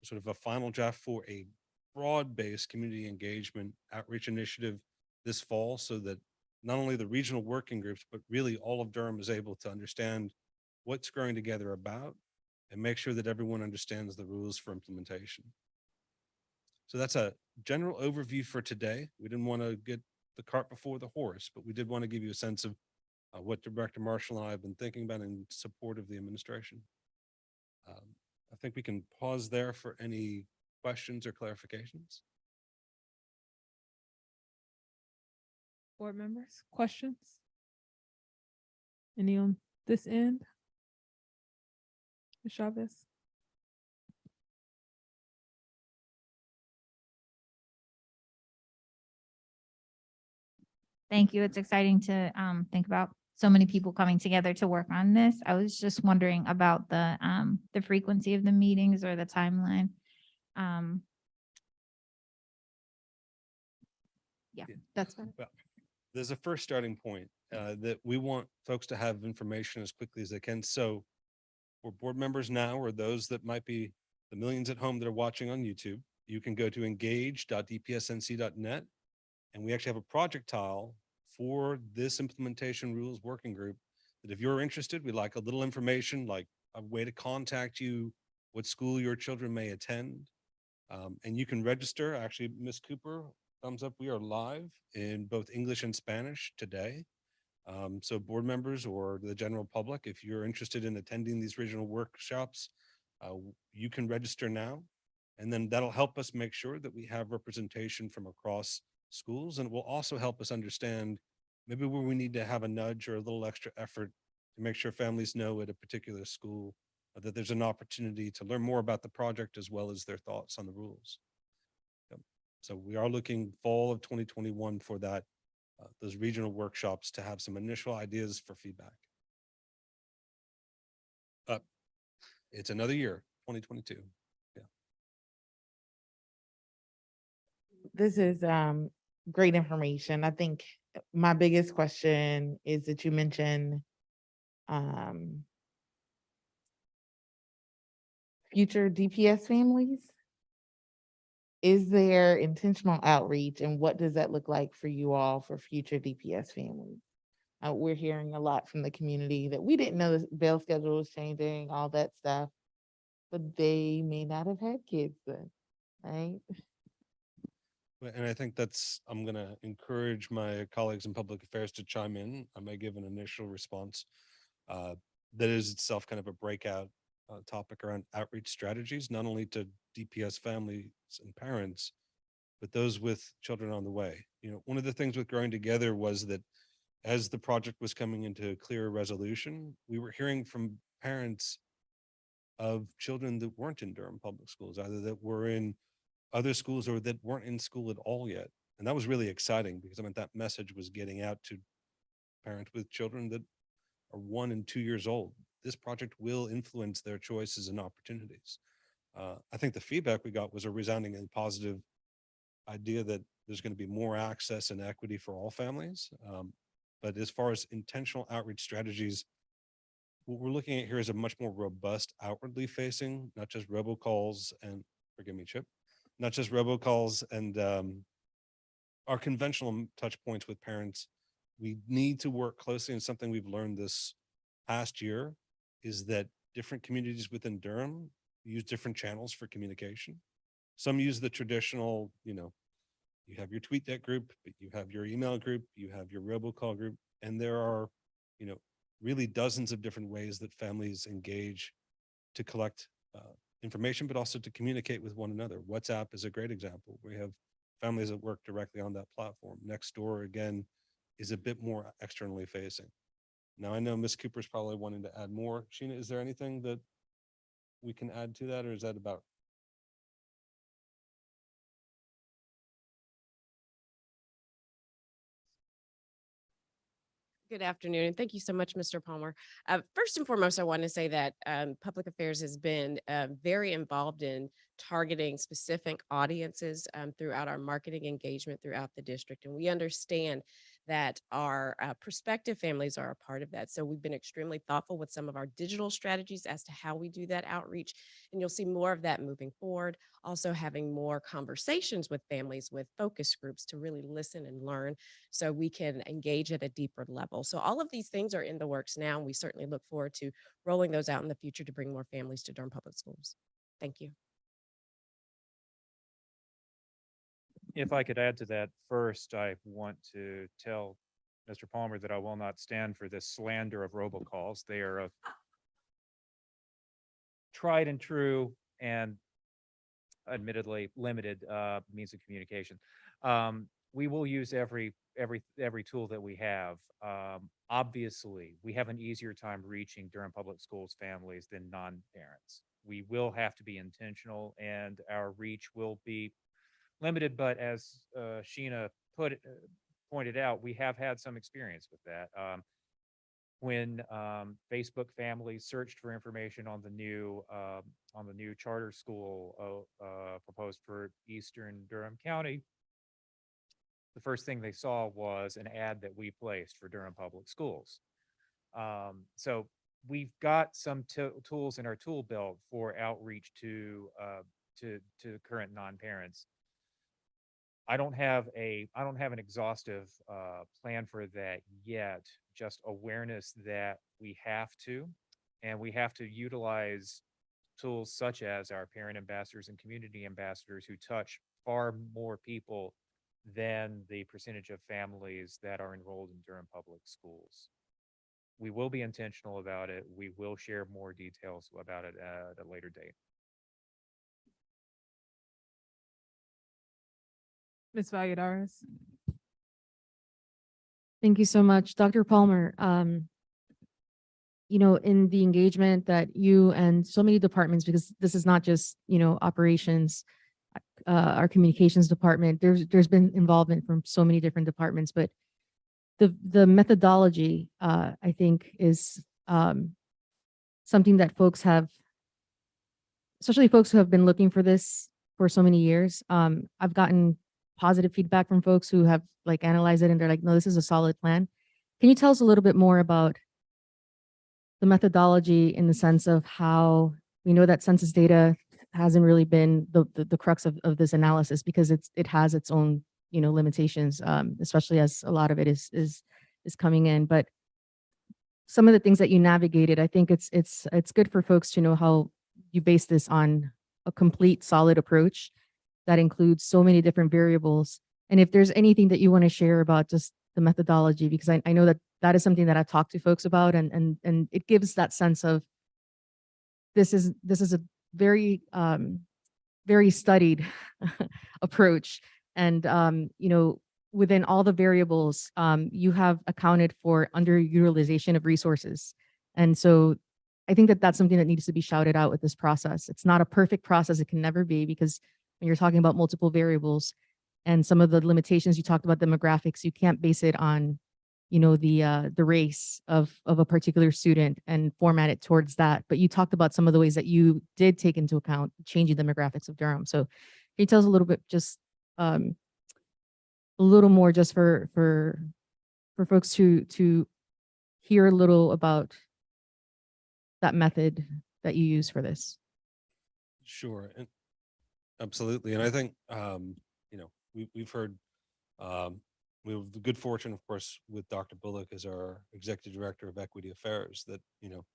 sort of a final draft for a broad-based community engagement outreach initiative this fall, so that not only the regional working groups, but really all of Durham is able to understand what's Growing Together about and make sure that everyone understands the rules for implementation. So that's a general overview for today. We didn't want to get the cart before the horse, but we did want to give you a sense of what Director Marshall and I have been thinking about in support of the administration. I think we can pause there for any questions or clarifications. Board members, questions? Any on this end? Ms. Chavez? Thank you. It's exciting to think about so many people coming together to work on this. I was just wondering about the frequency of the meetings or the timeline. Yeah, that's fine. Well, there's a first starting point that we want folks to have information as quickly as they can. So for board members now, or those that might be the millions at home that are watching on YouTube, you can go to engage.dpsnc.net. And we actually have a project tile for this implementation rules working group that if you're interested, we'd like a little information, like a way to contact you, what school your children may attend. And you can register. Actually, Ms. Cooper, thumbs up. We are live in both English and Spanish today. So board members or the general public, if you're interested in attending these regional workshops, you can register now. And then that'll help us make sure that we have representation from across schools, and it will also help us understand maybe where we need to have a nudge or a little extra effort to make sure families know at a particular school that there's an opportunity to learn more about the project as well as their thoughts on the rules. Yep. So we are looking fall of 2021 for that, those regional workshops to have some initial ideas for feedback. It's another year, 2022. Yeah. This is great information. I think my biggest question is that you mentioned future DPS families. Is there intentional outreach, and what does that look like for you all for future DPS families? We're hearing a lot from the community that we didn't know the bail schedule was changing, all that stuff. but they may not have had kids then, right? And I think I'm going to encourage my colleagues in public affairs to chime in. I may give an initial response. That is itself kind of a breakout topic around outreach strategies, not only to DPS families and parents, but those with children on the way. One of the things with Growing Together was that as the project was coming into clearer resolution, we were hearing from parents of children that weren't in Durham public schools, either that were in other schools or that weren't in school at all yet. And that was really exciting because that message was getting out to parents with children that are 1 and 2 years old. This project will influence their choices and opportunities. I think the feedback we got was a resoundingly positive idea that there's going to be more access and equity for all families. But as far as intentional outreach strategies, what we're looking at here is a much more robust outwardly facing, not just robocalls and, forgive me, Chip, not just robocalls and our conventional touch points with parents. We need to work closely, and something we've learned this past year is that different communities within Durham use different channels for communication. Some use the traditional, you have your TweetDeck group, but you have your email group, you have your robocall group, and there are, really dozens of different ways that families engage to collect information, but also to communicate with one another. WhatsApp is a great example. We have families that work directly on that platform. Nextdoor, again, is a bit more externally facing. Now, I know Ms. Cooper's probably wanting to add more. Sheena, is there anything that we can add to that, or is that about? Good afternoon, and thank you so much, Mr. Palmer. First and foremost, I want to say that Public Affairs has been very involved in targeting specific audiences throughout our marketing engagement throughout the district. And we understand that our prospective families are a part of that. So we've been extremely thoughtful with some of our digital strategies as to how we do that outreach. And you'll see more of that moving forward. Also having more conversations with families with focus groups to really listen and learn so we can engage at a deeper level. So all of these things are in the works now, and we certainly look forward to rolling those out in the future to bring more families to Durham Public Schools. Thank you. If I could add to that, first, I want to tell Mr. Palmer that I will not stand for this slander of robocalls. They are a tried and true and admittedly limited means of communication. We will use every tool that we have. Obviously, we have an easier time reaching Durham Public Schools families than non-parents. We will have to be intentional, and our reach will be limited. But as Sheena pointed out, we have had some experience with that. When Facebook families searched for information on the new charter school proposed for Eastern Durham County, the first thing they saw was an ad that we placed for Durham Public Schools. So we've got some tools in our tool belt for outreach to current non-parents. I don't have an exhaustive plan for that yet, just awareness that we have to, and we have to utilize tools such as our parent ambassadors and community ambassadors who touch far more people than the percentage of families that are enrolled in Durham Public Schools. We will be intentional about it. We will share more details about it at a later date. Ms. Valladares. Thank you so much, Dr. Palmer. In the engagement that you and so many departments, because this is not just, operations, our communications department, there's been involvement from so many different departments, but the methodology, I think, is something that folks have, especially folks who have been looking for this for so many years. I've gotten positive feedback from folks who have analyzed it, and they're like, no, this is a solid plan. Can you tell us a little bit more about the methodology in the sense of how we know that census data hasn't really been the crux of this analysis, because it has its own limitations, especially as a lot of it is coming in. But some of the things that you navigated, I think it's good for folks to know how you base this on a complete solid approach that includes so many different variables. And if there's anything that you want to share about just the methodology, because I know that that is something that I've talked to folks about, and it gives that sense of this is a very very studied approach. And you know, within all the variables, you have accounted for underutilization of resources. And so I think that that's something that needs to be shouted out with this process. It's not a perfect process. It can never be, because when you're talking about multiple variables and some of the limitations, you talked about demographics, you can't base it on, you know, the race of a particular student and format it towards that. But you talked about some of the ways that you did take into account changing demographics of Durham. So can you tell us a little bit, just a little more, just for folks to hear a little about that method that you use for this? Sure, and absolutely. And I think, you know, we've heard, we have the good fortune, of course, with Dr. Bullock as our Executive Director of Equity Affairs, that, you know,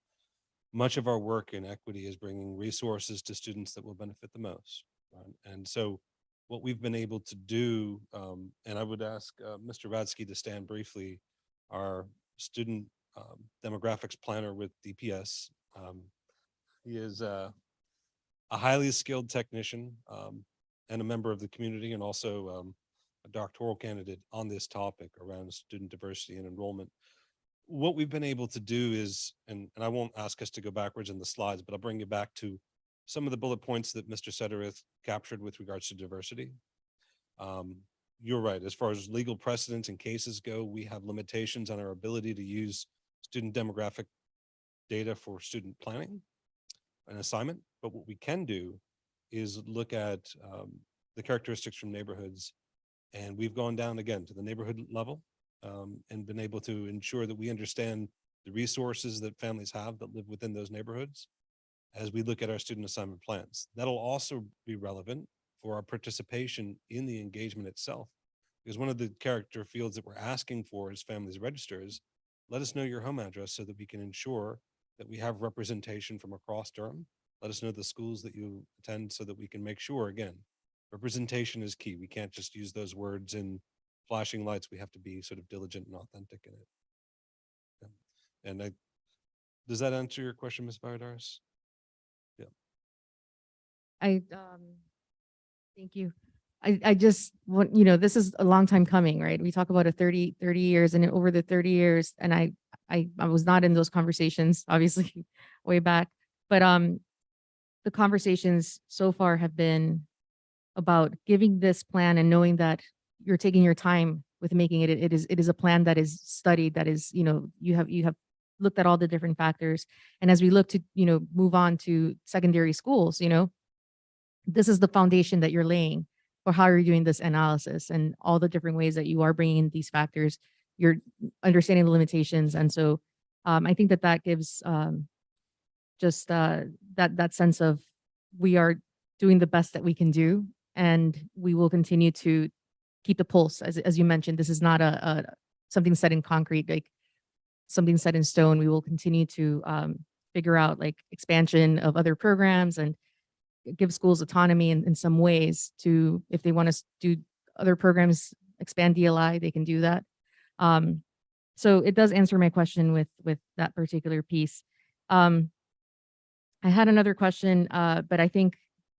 much of our work in equity is bringing resources to students that will benefit the most. Right? And so what we've been able to do, and I would ask Mr. Radsky to stand briefly, our student demographics planner with DPS. He is a highly skilled technician and a member of the community, and also a doctoral candidate on this topic around student diversity and enrollment. What we've been able to do is, and I won't ask us to go backwards in the slides, but I'll bring you back to some of the bullet points that Mr. Sedereth captured with regards to diversity. You're right, as far as legal precedents and cases go, we have limitations on our ability to use student demographic data for student planning and assignment. But what we can do is look at the characteristics from neighborhoods. And we've gone down again to the neighborhood level and been able to ensure that we understand the resources that families have that live within those neighborhoods as we look at our student assignment plans. That'll also be relevant for our participation in the engagement itself. Because one of the character fields that we're asking for as families register is, let us know your home address so that we can ensure that we have representation from across Durham. Let us know the schools that you attend so that we can make sure, again, representation is key. We can't just use those words in flashing lights. We have to be sort of diligent and authentic in it. Yeah. And does that answer your question, Ms. Valladares? Yeah. Thank you. I just want, you know, this is a long time coming, right? We talk about a 30 years, and over the 30 years, and I was not in those conversations, obviously, way back, but the conversations so far have been about giving this plan and knowing that you're taking your time with making it. It is a plan that is studied, that is, you know, you have looked at all the different factors. And as we look to, you know, move on to secondary schools, you know, this is the foundation that you're laying for how you're doing this analysis and all the different ways that you are bringing in these factors. You're understanding the limitations. And so I think that gives just that sense of we are doing the best that we can do, and we will continue to keep the pulse. As you mentioned, this is not a something set in concrete, like something set in stone. We will continue to figure out like expansion of other programs and give schools autonomy in some ways to, if they want to do other programs, expand DLI, they can do that. So it does answer my question with that particular piece. I had another question, but I think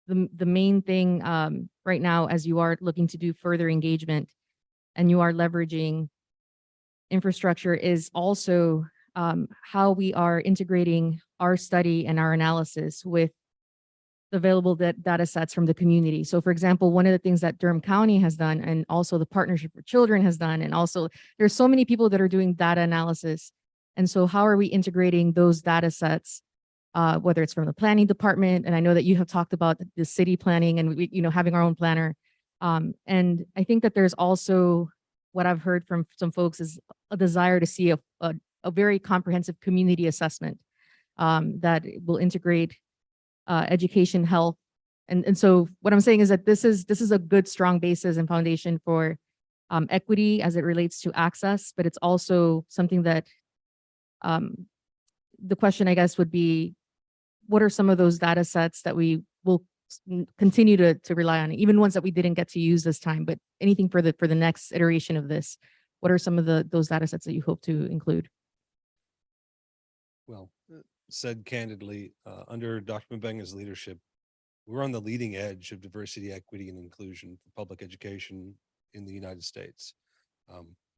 the main thing right now, as you are looking to do further engagement and you are leveraging infrastructure, is also how we are integrating our study and our analysis with the available data sets from the community. So for example, one of the things that Durham County has done, and also the Partnership for Children has done, and also there's so many people that are doing data analysis. And so how are we integrating those data sets, whether it's from the planning department, and I know that you have talked about the city planning and we, you know, having our own planner. And I think that there's also, what I've heard from some folks is a desire to see a very comprehensive community assessment that will integrate education, health. And so what I'm saying is that this is a good, strong basis and foundation for equity as it relates to access, but it's also something that the question, I guess, would be, what are some of those data sets that we will continue to rely on, even ones that we didn't get to use this time, but anything for the next iteration of this? What are some of those data sets that you hope to include? Well, said candidly, under Dr. Mbenga's leadership, we're on the leading edge of diversity, equity, and inclusion for public education in the United States.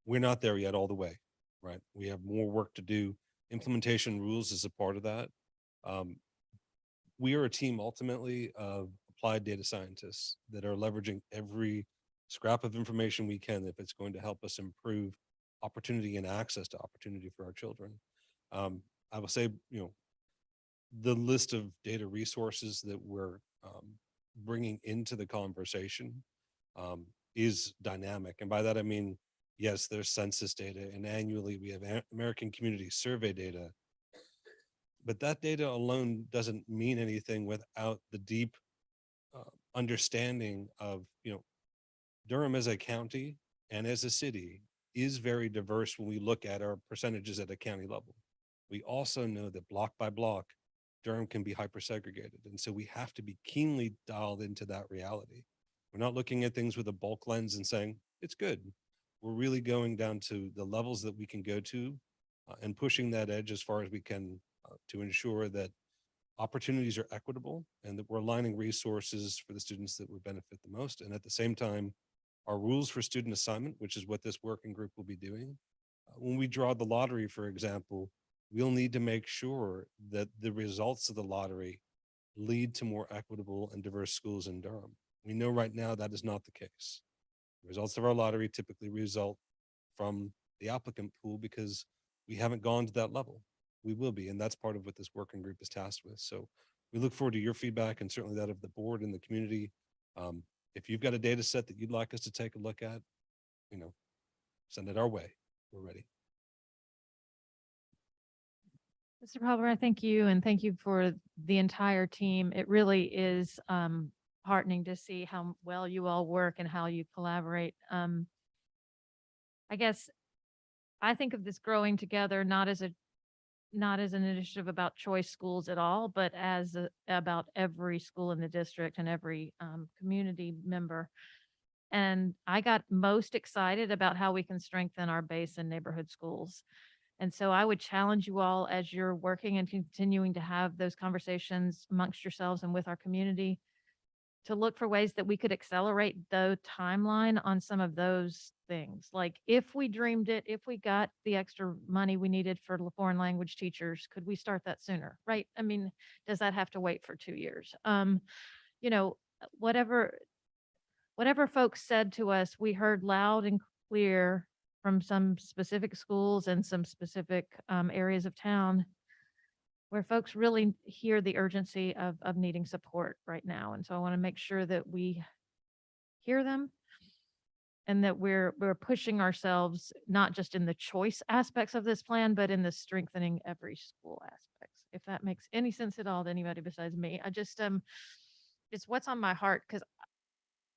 We're not there yet all the way, right? We have more work to do. Implementation rules is a part of that. We are a team ultimately of applied data scientists that are leveraging every scrap of information we can if it's going to help us improve opportunity and access to opportunity for our children. I will say, the list of data resources that we're bringing into the conversation is dynamic. And by that, I mean, yes, there's census data, and annually we have American Community Survey data. But that data alone doesn't mean anything without the deep understanding of, Durham as a county and as a city is very diverse when we look at our percentages at a county level. We also know that block by block, Durham can be hyper segregated. And so we have to be keenly dialed into that reality. We're not looking at things with a bulk lens and saying, it's good. We're really going down to the levels that we can go to and pushing that edge as far as we can to ensure that opportunities are equitable and that we're aligning resources for the students that would benefit the most. And at the same time, our rules for student assignment, which is what this working group will be doing. When we draw the lottery, for example, we'll need to make sure that the results of the lottery lead to more equitable and diverse schools in Durham. We know right now that is not the case. The results of our lottery typically result from the applicant pool because we haven't gone to that level. We will be, and that's part of what this working group is tasked with. So we look forward to your feedback and certainly that of the board and the community. If you've got a data set that you'd like us to take a look at, send it our way. We're ready. Mr. Palmer, thank you, and thank you for the entire team. It really is heartening to see how well you all work and how you collaborate. I guess I think of this growing together not as an initiative about choice schools at all, but as about every school in the district and every community member. And I got most excited about how we can strengthen our base in neighborhood schools. And so I would challenge you all as you're working and continuing to have those conversations amongst yourselves and with our community to look for ways that we could accelerate the timeline on some of those things. Like if we dreamed it, if we got the extra money we needed for foreign language teachers, could we start that sooner? Right? I mean, does that have to wait for 2 years? Whatever folks said to us, we heard loud and clear from some specific schools and some specific areas of town where folks really hear the urgency of needing support right now. And so I want to make sure that we hear them and that we're pushing ourselves, not just in the choice aspects of this plan, but in the strengthening every school aspects. If that makes any sense at all to anybody besides me, I just, it's what's on my heart because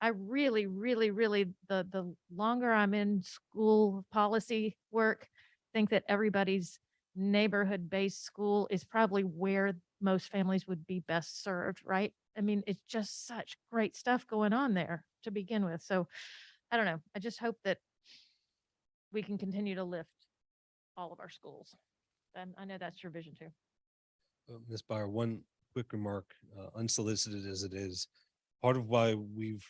I really, really, really, the longer I'm in school policy work, think that everybody's neighborhood-based school is probably where most families would be best served, right? I mean, it's just such great stuff going on there to begin with. So I don't know. I just hope that we can continue to lift all of our schools. And I know that's your vision too. Ms. Byer, one quick remark, unsolicited as it is, part of why we've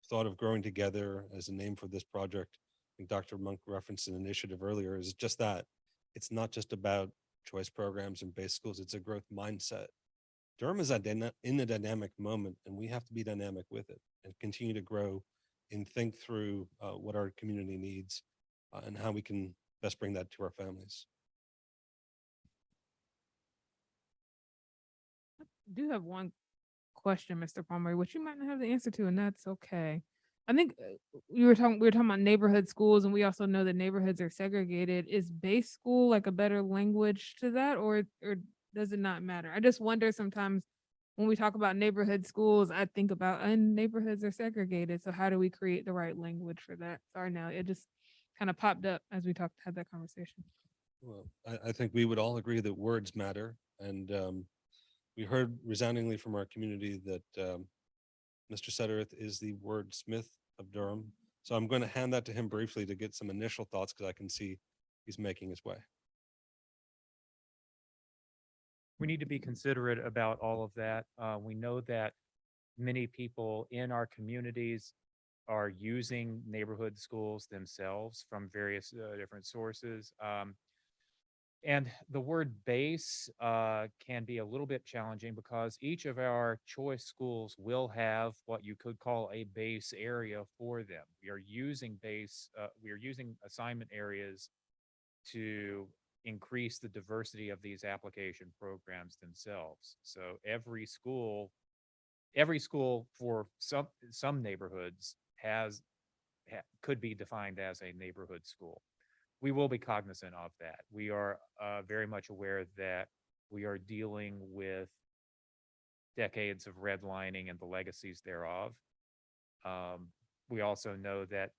thought of growing together as a name for this project, I think Dr. Monk referenced an initiative earlier, is just that. It's not just about choice programs and base schools, it's a growth mindset. Durham is in a dynamic moment, and we have to be dynamic with it and continue to grow and think through what our community needs and how we can best bring that to our families. I do have one question, Mr. Palmer, which you might not have the answer to, and that's okay. I think we were talking about neighborhood schools, and we also know that neighborhoods are segregated. Is base school like a better language to that, or does it not matter? I just wonder sometimes when we talk about neighborhood schools, I think about and neighborhoods are segregated. So how do we create the right language for that? Sorry, now it just kind of popped up as we had that conversation. Well, I think we would all agree that words matter, and We heard resoundingly from our community that Mr. Suttereth is the wordsmith of Durham. So I'm going to hand that to him briefly to get some initial thoughts because I can see he's making his way. We need to be considerate about all of that. We know that many people in our communities are using neighborhood schools themselves from various different sources. And the word base can be a little bit challenging because each of our choice schools will have what you could call a base area for them. We are using assignment areas to increase the diversity of these application programs themselves. So every school for some neighborhoods could be defined as a neighborhood school. We will be cognizant of that. We are very much aware that we are dealing with decades of redlining and the legacies thereof. We also know that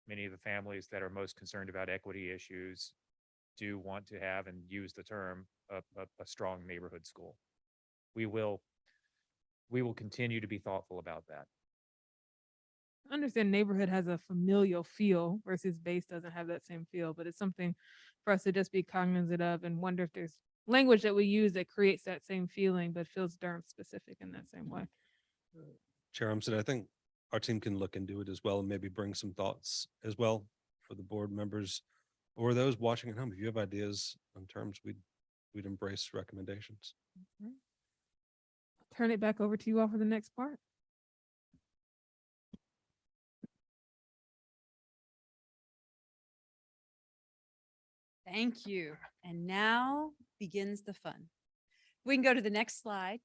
many of the families that are most concerned about equity issues do want to have and use the term a strong neighborhood school. We will continue to be thoughtful about that. I understand neighborhood has a familial feel versus base doesn't have that same feel, but it's something for us to just be cognizant of and wonder if there's language that we use that creates that same feeling, but feels Durham specific in that same way. Chair Umstead, I think our team can look into it as well and maybe bring some thoughts as well for the board members or those watching at home. If you have ideas on terms, we'd embrace recommendations. I'll turn it back over to you all for the next part. Thank you. And now begins the fun. We can go to the next slide.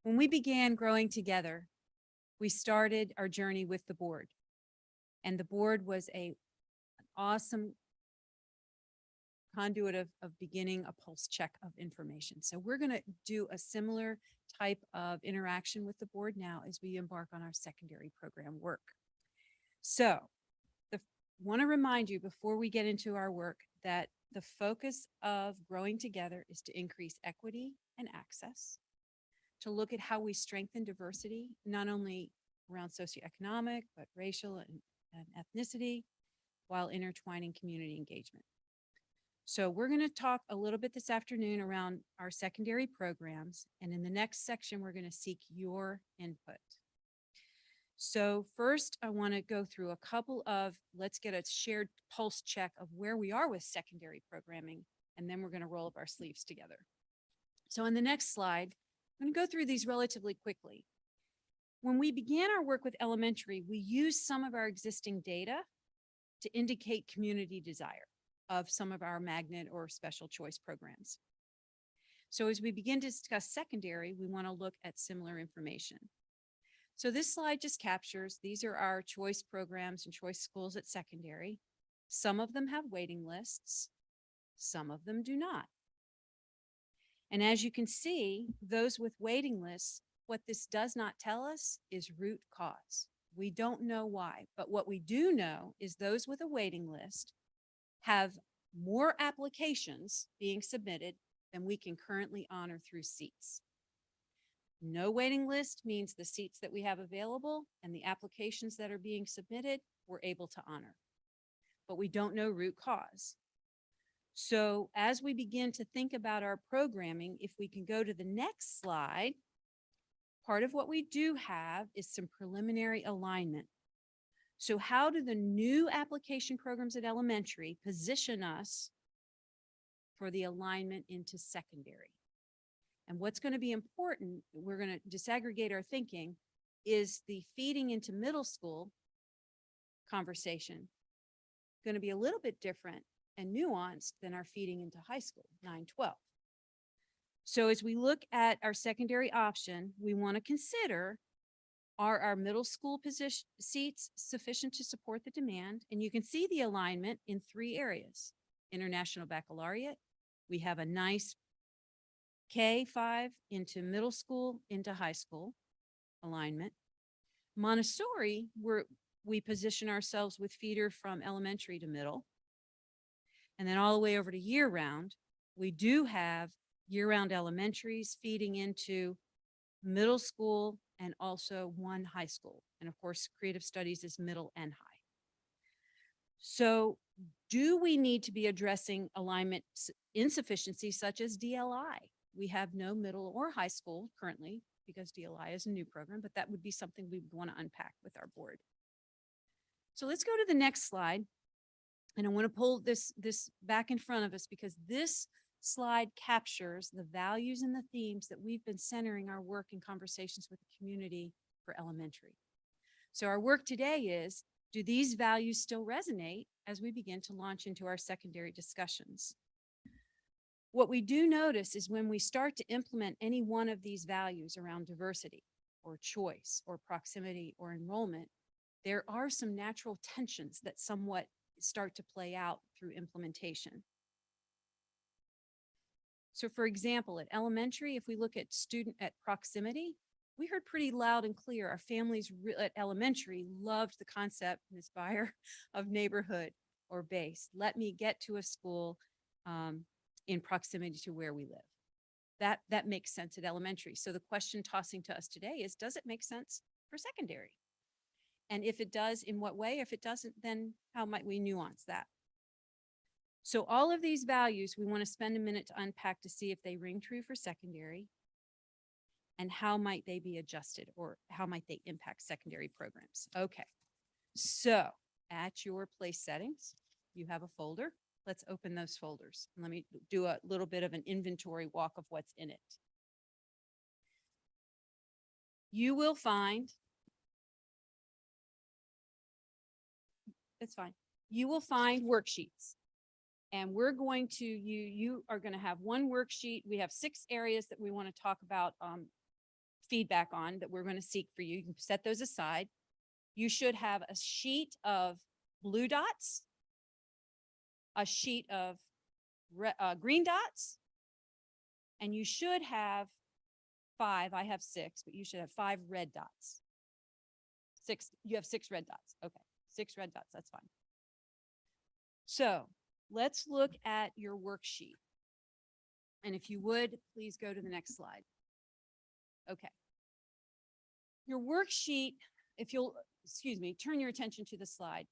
When we began growing together, we started our journey with the board. And the board was an awesome conduit of beginning a pulse check of information. So we're going to do a similar type of interaction with the board now as we embark on our secondary program work. So want to remind you before we get into our work that the focus of growing together is to increase equity and access, to look at how we strengthen diversity, not only around socioeconomic, but racial and ethnicity, while intertwining community engagement. So we're going to talk a little bit this afternoon around our secondary programs. And in the next section, we're going to seek your input. So first, I want to go through a couple of, let's get a shared pulse check of where we are with secondary programming, and then we're going to roll up our sleeves together. So on the next slide, I'm going to go through these relatively quickly. When we began our work with elementary, we used some of our existing data to indicate community desire of some of our magnet or special choice programs. So as we begin to discuss secondary, we want to look at similar information. So this slide just captures, these are our choice programs and choice schools at secondary. Some of them have waiting lists, some of them do not. And as you can see, those with waiting lists, what this does not tell us is root cause. We don't know why, but what we do know is those with a waiting list have more applications being submitted than we can currently honor through seats. No waiting list means the seats that we have available and the applications that are being submitted, we're able to honor. But we don't know root cause. So as we begin to think about our programming, if we can go to the next slide, part of what we do have is some preliminary alignment. So how do the new application programs at elementary position us for the alignment into secondary? And what's going to be important, we're going to disaggregate our thinking, is the feeding into middle school conversation going to be a little bit different and nuanced than our feeding into high school, 9-12. So as we look at our secondary option, we want to consider, are our middle school position seats sufficient to support the demand? And you can see the alignment in 3 areas. International Baccalaureate, we have a nice K-5 into middle school, into high school alignment. Montessori, we position ourselves with feeder from elementary to middle. And then all the way over to year round, we do have year-round elementaries feeding into middle school and also one high school. And of course, creative studies is middle and high. So do we need to be addressing alignment insufficiencies such as DLI? We have no middle or high school currently because DLI is a new program, but that would be something we would want to unpack with our board. So let's go to the next slide. And I want to pull this back in front of us because this slide captures the values and the themes that we've been centering our work and conversations with the community for elementary. So our work today is, do these values still resonate as we begin to launch into our secondary discussions? What we do notice is when we start to implement any one of these values around diversity or choice or proximity or enrollment, there are some natural tensions that somewhat start to play out through implementation. So for example, at elementary, if we look at proximity, we heard pretty loud and clear. Our families at elementary loved the concept, Ms. Beyer, of neighborhood or base. Let me get to a school in proximity to where we live. That makes sense at elementary. So the question tossing to us today is, does it make sense for secondary? And if it does, in what way? If it doesn't, then how might we nuance that? So all of these values, we want to spend a minute to unpack to see if they ring true for secondary and how might they be adjusted or how might they impact secondary programs. Okay, so at your place settings, you have a folder. Let's open those folders. And let me do a little bit of an inventory walk of what's in it. You will find, it's fine. You will find worksheets. And we're going to, you are going to have one worksheet. We have 6 areas that we want to talk about feedback on that we're going to seek for you. You can set those aside. You should have a sheet of blue dots, a sheet of green dots, and you should have 5. I have 6, but you should have 5 red dots. 6, you have 6 red dots. Okay, 6 red dots, that's fine. So let's look at your worksheet. And if you would, please go to the next slide. Okay. Your worksheet, if you'll, excuse me, turn your attention to the slide.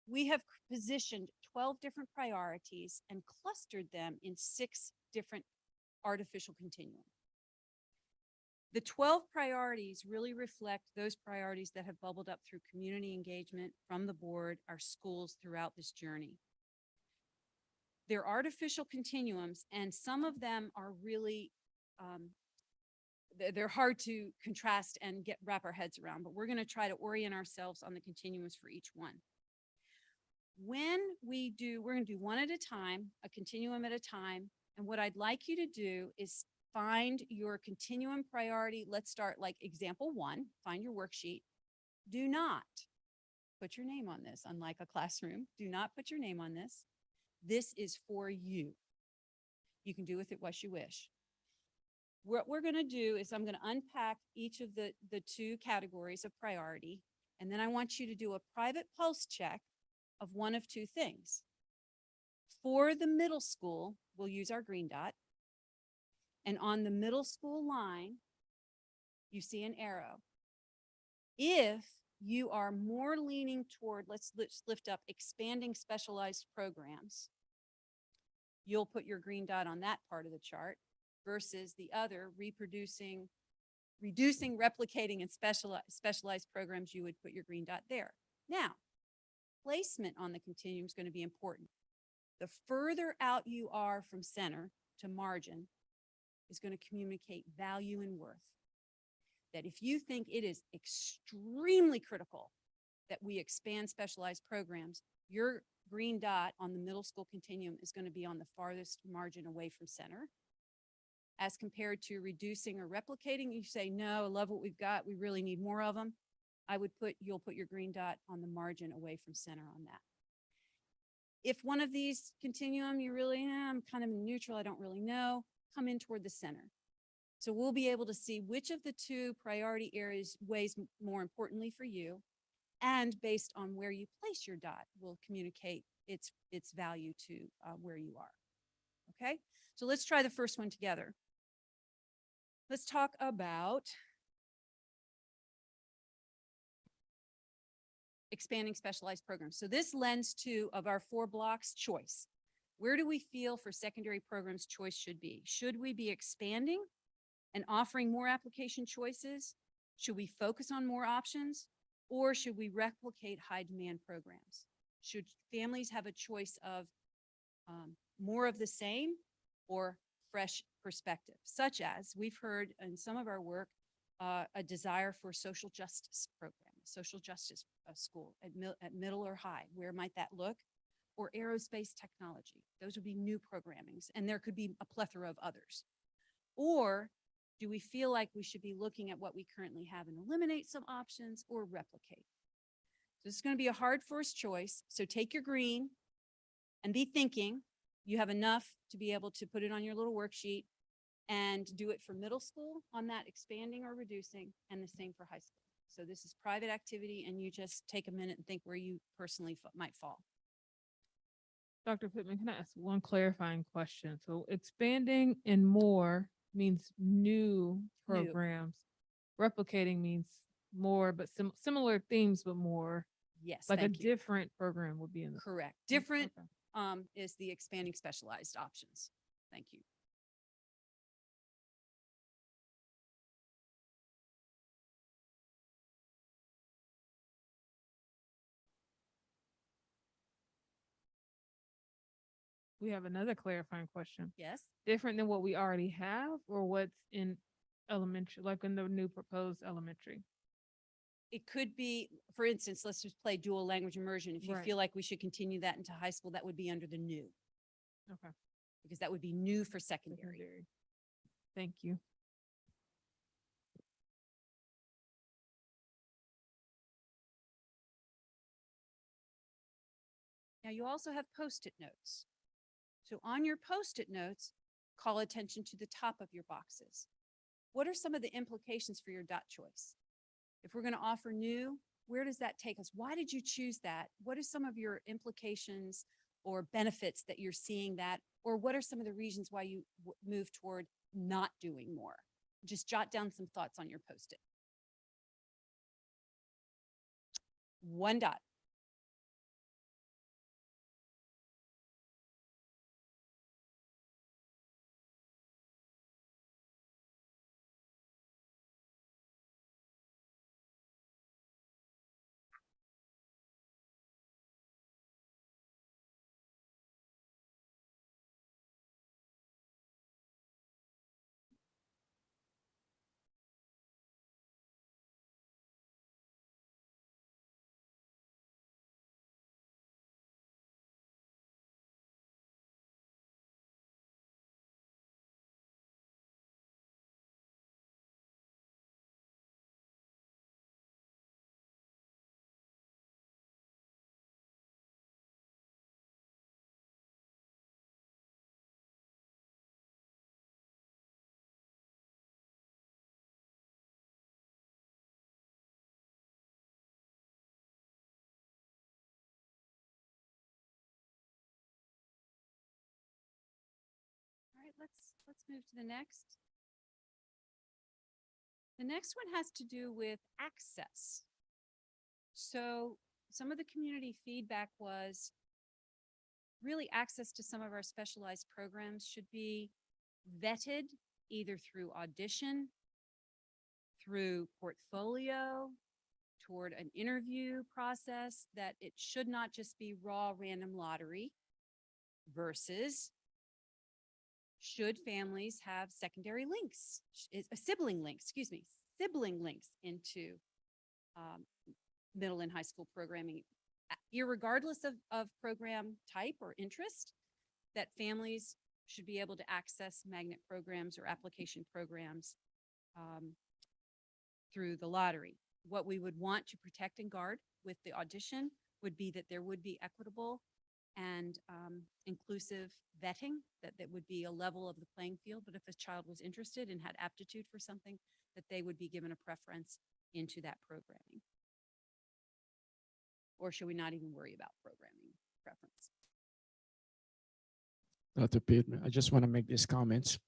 We have positioned 12 different priorities and clustered them in 6 different artificial continuum. The 12 priorities really reflect those priorities that have bubbled up through community engagement from the board, our schools throughout this journey. They're artificial continuums, and some of them are really, they're hard to contrast and wrap our heads around, but we're going to try to orient ourselves on the continuums for each one. When we do, we're going to do one at a time, a continuum at a time. And what I'd like you to do is find your continuum priority. Let's start like example 1, find your worksheet. Do not put your name on this, unlike a classroom. Do not put your name on this. This is for you. You can do with it what you wish. What we're going to do is I'm going to unpack each of the 2 categories of priority, and then I want you to do a private pulse check of one of 2 things. For the middle school, we'll use our green dot, and on the middle school line, you see an arrow. If you are more leaning toward, let's lift up expanding specialized programs, you'll put your green dot on that part of the chart versus the other, reducing, replicating, and specialized programs, you would put your green dot there. Now, placement on the continuum is going to be important. The further out you are from center to margin is going to communicate value and worth. That if you think it is extremely critical that we expand specialized programs, your green dot on the middle school continuum is going to be on the farthest margin away from center. As compared to reducing or replicating, you say, no, I love what we've got. We really need more of them. You'll put your green dot on the margin away from center on that. If one of these continuum, you really, I'm kind of neutral, I don't really know, come in toward the center. So we'll be able to see which of the 2 priority areas weighs more importantly for you, and based on where you place your dot will communicate its value to where you are. Okay, so let's try the first one together. Let's talk about expanding specialized programs. So this lends to, of our 4 blocks, choice. Where do we feel for secondary programs choice should be? Should we be expanding and offering more application choices? Should we focus on more options? Or should we replicate high demand programs? Should families have a choice of more of the same or fresh perspective, such as we've heard in some of our work, a desire for social justice program, social justice school at middle or high. Where might that look? Or aerospace technology. Those would be new programmings, and there could be a plethora of others. Or do we feel like we should be looking at what we currently have and eliminate some options or replicate? This is going to be a hard first choice. So take your green and be thinking. You have enough to be able to put it on your little worksheet and do it for middle school on that expanding or reducing, and the same for high school. So this is private activity, and you just take a minute and think where you personally might fall. Dr. Pittman, can I ask one clarifying question? So expanding and more means new New. programs. Replicating means more, but similar themes, but more. Yes, Like a thank you. different program would be in the. Correct. Different Okay. is the expanding specialized options. Thank you. We have another clarifying question. Yes. Different than what we already have, or what's in elementary, like in the new proposed elementary? It could be, for instance, let's just play dual language immersion. If you Right. feel like we should continue that into high school, that would be under the new, Okay. because that would be new for secondary. Secondary. Thank you. Now you also have Post-it notes. So on your Post-it notes, call attention to the top of your boxes. What are some of the implications for your dot choice? If we're going to offer new, where does that take us? Why did you choose that? What are some of your implications or benefits that you're seeing that? Or what are some of the reasons why you move toward not doing more? Just jot down some thoughts on your Post-it. 1 dot. All right, let's move to the next. The next one has to do with access. So some of the community feedback was really access to some of our specialized programs should be vetted either through audition, through portfolio, toward an interview process, that it should not just be raw random lottery versus should families have secondary links, sibling links into middle and high school programming, irregardless of program type or interest, that families should be able to access magnet programs or application programs through the lottery. What we would want to protect and guard with the audition would be that there would be equitable and inclusive vetting, that would be a level of the playing field. But if a child was interested and had aptitude for something, that they would be given a preference into that programming. Or should we not even worry about programming preference? Dr. Pittman, I just want to make these comments.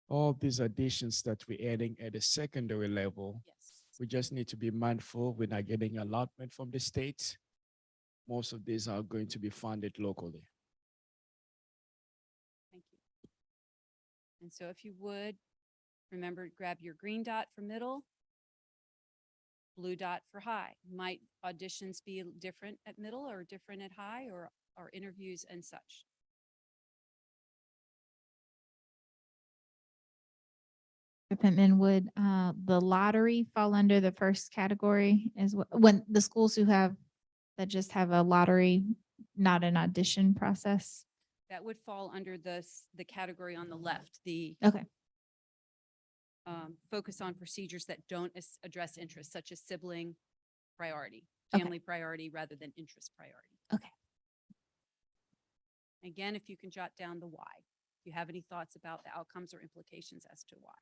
all these additions that we're adding at the secondary level, Yes. we just need to be mindful we're not getting allotment from the state. Most of these are going to be funded locally. Thank you. And so if you would, remember, grab your green dot for middle, blue dot for high. Might auditions be different at middle or different at high, or interviews and such? Mr. Pittman, would the lottery fall under the first category as well? When the schools that just have a lottery, not an audition process? That would fall under the category on the left, the Okay, focus on procedures that don't address interests, such as sibling priority, Okay. family priority rather than interest priority. Okay. Again, if you can jot down the why. If you have any thoughts about the outcomes or implications as to why.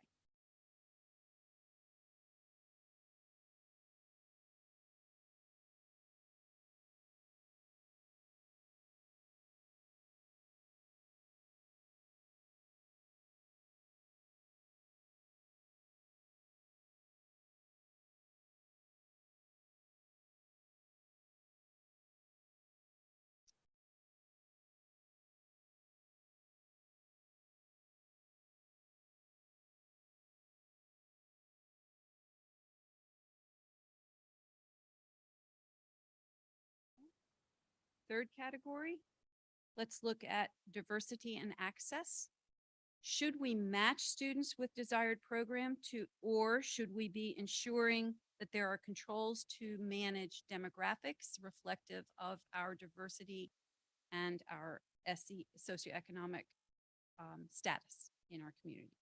Third category, let's look at diversity and access. Should we match students with desired program or should we be ensuring that there are controls to manage demographics reflective of our diversity and our socioeconomic status in our community?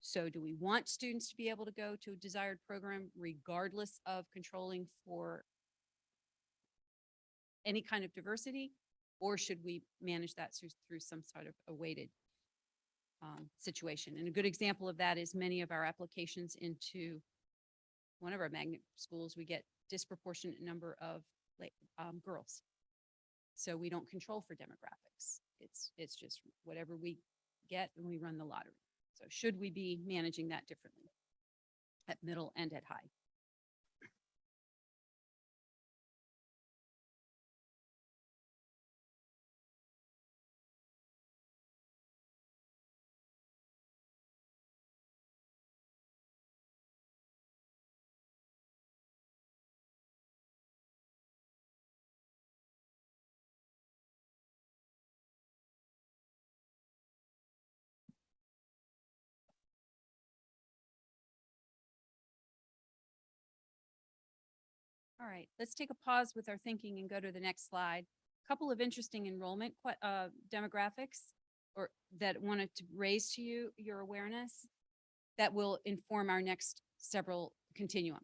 So do we want students to be able to go to a desired program regardless of controlling for any kind of diversity, or should we manage that through some sort of a weighted situation? And a good example of that is many of our applications into one of our magnet schools, we get disproportionate number of girls. So we don't control for demographics. It's just whatever we get when we run the lottery. So should we be managing that differently at middle and at high? All right, let's take a pause with our thinking and go to the next slide. A couple of interesting enrollment demographics or that wanted to raise to you your awareness that will inform our next several continuum.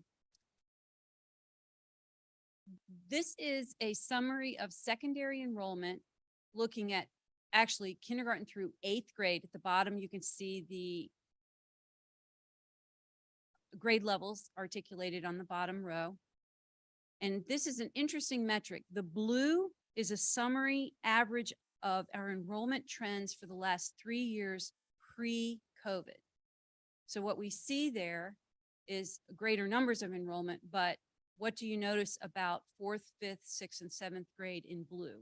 This is a summary of secondary enrollment looking at actually kindergarten through 8th grade. At the bottom, you can see the grade levels articulated on the bottom row. And this is an interesting metric. The blue is a summary average of our enrollment trends for the last 3 years pre-COVID. So what we see there is greater numbers of enrollment, but what do you notice about 4th, 5th, 6th, and 7th grade in blue?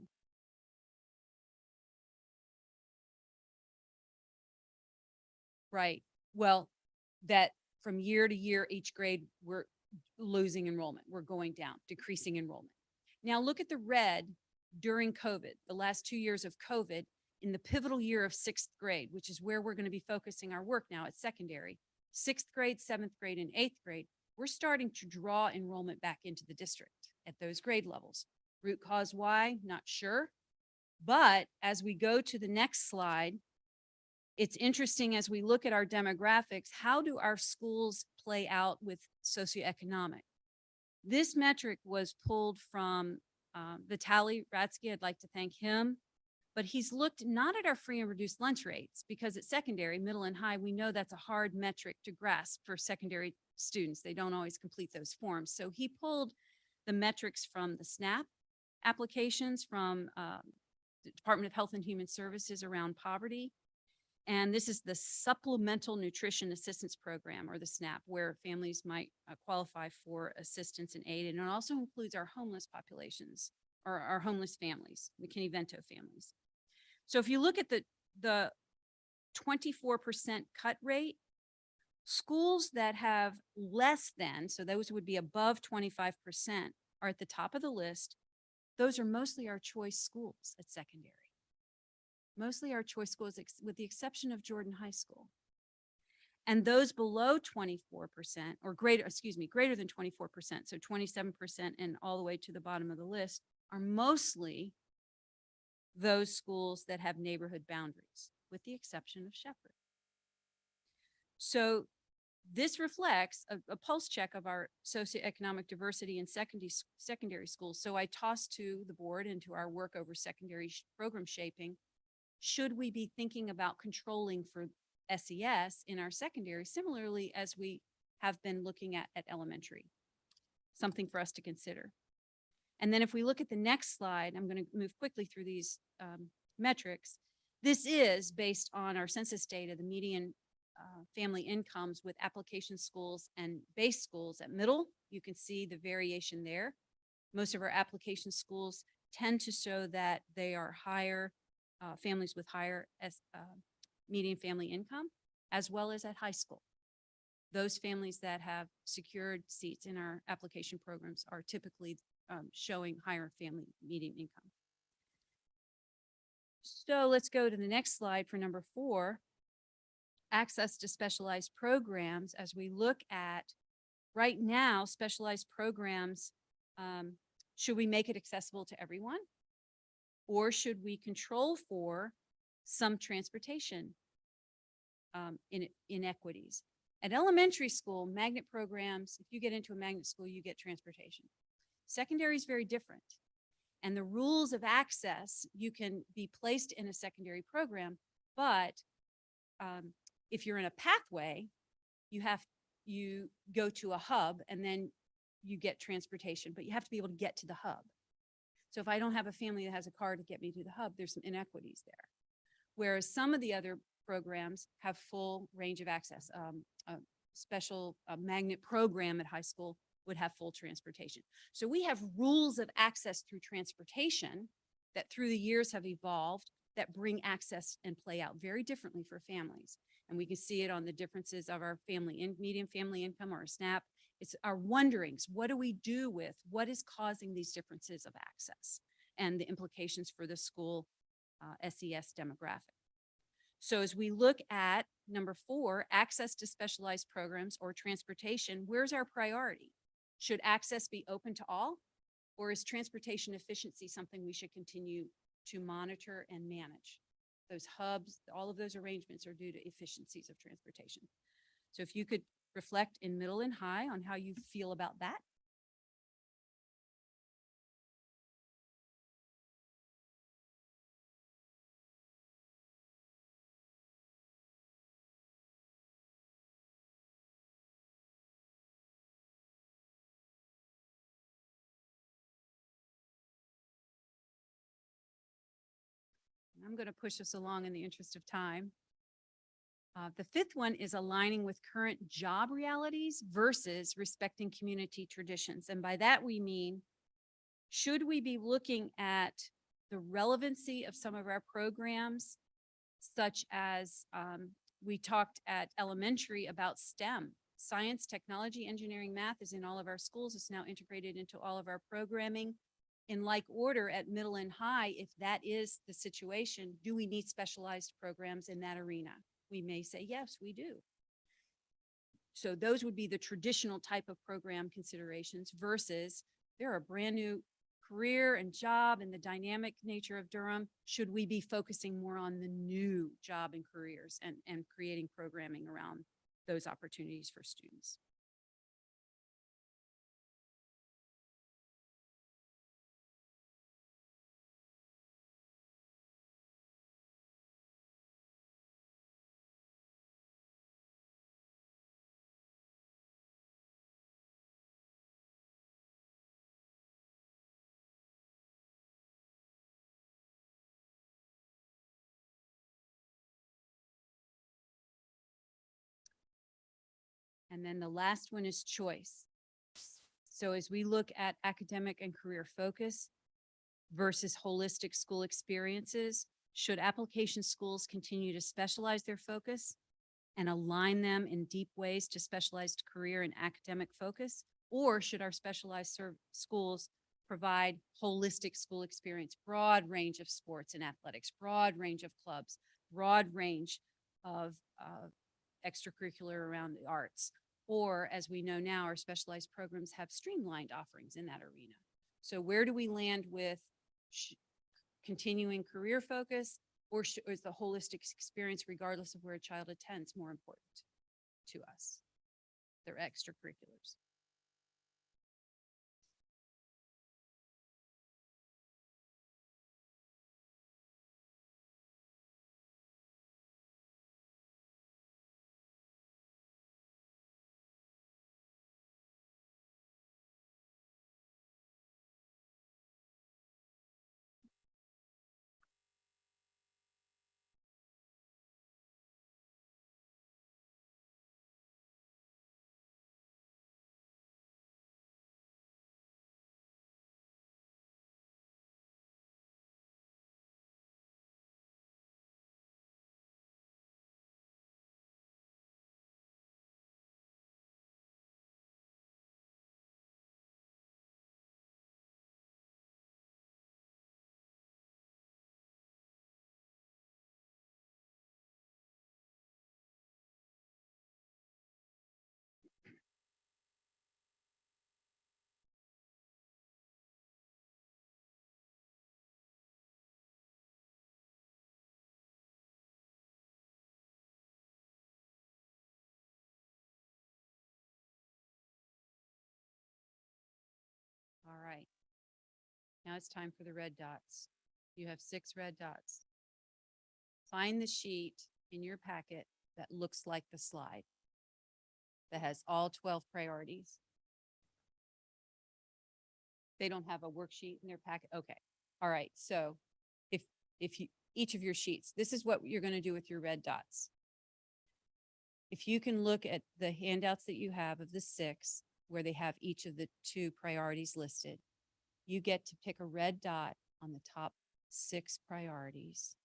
Right. Well, that from year to year, each grade, we're losing enrollment. We're going down, decreasing enrollment. Now look at the red during COVID, the last 2 years of COVID, in the pivotal year of 6th grade, which is where we're going to be focusing our work now at secondary. 6th grade, 7th grade, and 8th grade, we're starting to draw enrollment back into the district at those grade levels. Root cause why? Not sure. But as we go to the next slide, it's interesting as we look at our demographics, how do our schools play out with socioeconomic? This metric was pulled from Vitaly Ratsky. I'd like to thank him, but he's looked not at our free and reduced lunch rates because at secondary, middle and high, we know that's a hard metric to grasp for secondary students. They don't always complete those forms. So he pulled the metrics from the SNAP applications from the Department of Health and Human Services around poverty. And this is the Supplemental Nutrition Assistance Program, or the SNAP, where families might qualify for assistance and aid. And it also includes our homeless populations, or our homeless families, the McKinney-Vento families. So if you look at the 24% cut rate, schools that have less than, so those would be above 25%, are at the top of the list. Those are mostly our choice schools at secondary. Mostly our choice schools, with the exception of Jordan High School. And those below 24% or greater, greater than 24%, so 27% and all the way to the bottom of the list, are mostly those schools that have neighborhood boundaries, with the exception of Shepherd. So this reflects a pulse check of our socioeconomic diversity in secondary schools. So I tossed to the board and to our work over secondary program shaping, should we be thinking about controlling for SES in our secondary, similarly as we have been looking at elementary? Something for us to consider. And then if we look at the next slide, I'm going to move quickly through these metrics. This is based on our census data, the median family incomes with application schools and base schools at middle. You can see the variation there. Most of our application schools tend to show that they are higher, families with higher median family income, as well as at high school. Those families that have secured seats in our application programs are typically showing higher family median income. So let's go to the next slide for number 4, access to specialized programs. As we look at right now, specialized programs, should we make it accessible to everyone? Or should we control for some transportation inequities? At elementary school, magnet programs, if you get into a magnet school, you get transportation. Secondary is very different. And the rules of access, you can be placed in a secondary program, but if you're in a pathway, you go to a hub and then you get transportation, but you have to be able to get to the hub. So if I don't have a family that has a car to get me to the hub, there's some inequities there. Whereas some of the other programs have full range of access. A special magnet program at high school would have full transportation. So we have rules of access through transportation that through the years have evolved that bring access and play out very differently for families. And we can see it on the differences of our median family income, or our SNAP. It's our wonderings. What do we do with what is causing these differences of access and the implications for the school SES demographic? So as we look at number 4, access to specialized programs or transportation, where's our priority? Should access be open to all, or is transportation efficiency something we should continue to monitor and manage? Those hubs, all of those arrangements are due to efficiencies of transportation. So if you could reflect in middle and high on how you feel about that. I'm going to push us along in the interest of time. The 5th one is aligning with current job realities versus respecting community traditions. And by that we mean, should we be looking at the relevancy of some of our programs, such as we talked at elementary about STEM. Science, technology, engineering, math is in all of our schools. It's now integrated into all of our programming. In like order at middle and high, if that is the situation, do we need specialized programs in that arena? We may say, yes, we do. So those would be the traditional type of program considerations versus there are brand new career and job and the dynamic nature of Durham. Should we be focusing more on the new job and careers and creating programming around those opportunities for students? And then the last one is choice. So as we look at academic and career focus versus holistic school experiences, should application schools continue to specialize their focus and align them in deep ways to specialized career and academic focus? Or should our specialized schools provide holistic school experience, broad range of sports and athletics, broad range of clubs, broad range of extracurricular around the arts? Or, as we know now, our specialized programs have streamlined offerings in that arena. So where do we land with continuing career focus, or is the holistic experience, regardless of where a child attends, more important to us, their extracurriculars? All right. Now it's time for the red dots. You have 6 red dots. Find the sheet in your packet that looks like the slide that has all 12 priorities. They don't have a worksheet in their packet. Okay. All right. So if you, each of your sheets, this is what you're going to do with your red dots. If you can look at the handouts that you have of the 6, where they have each of the 2 priorities listed, you get to pick a red dot on the top 6 priorities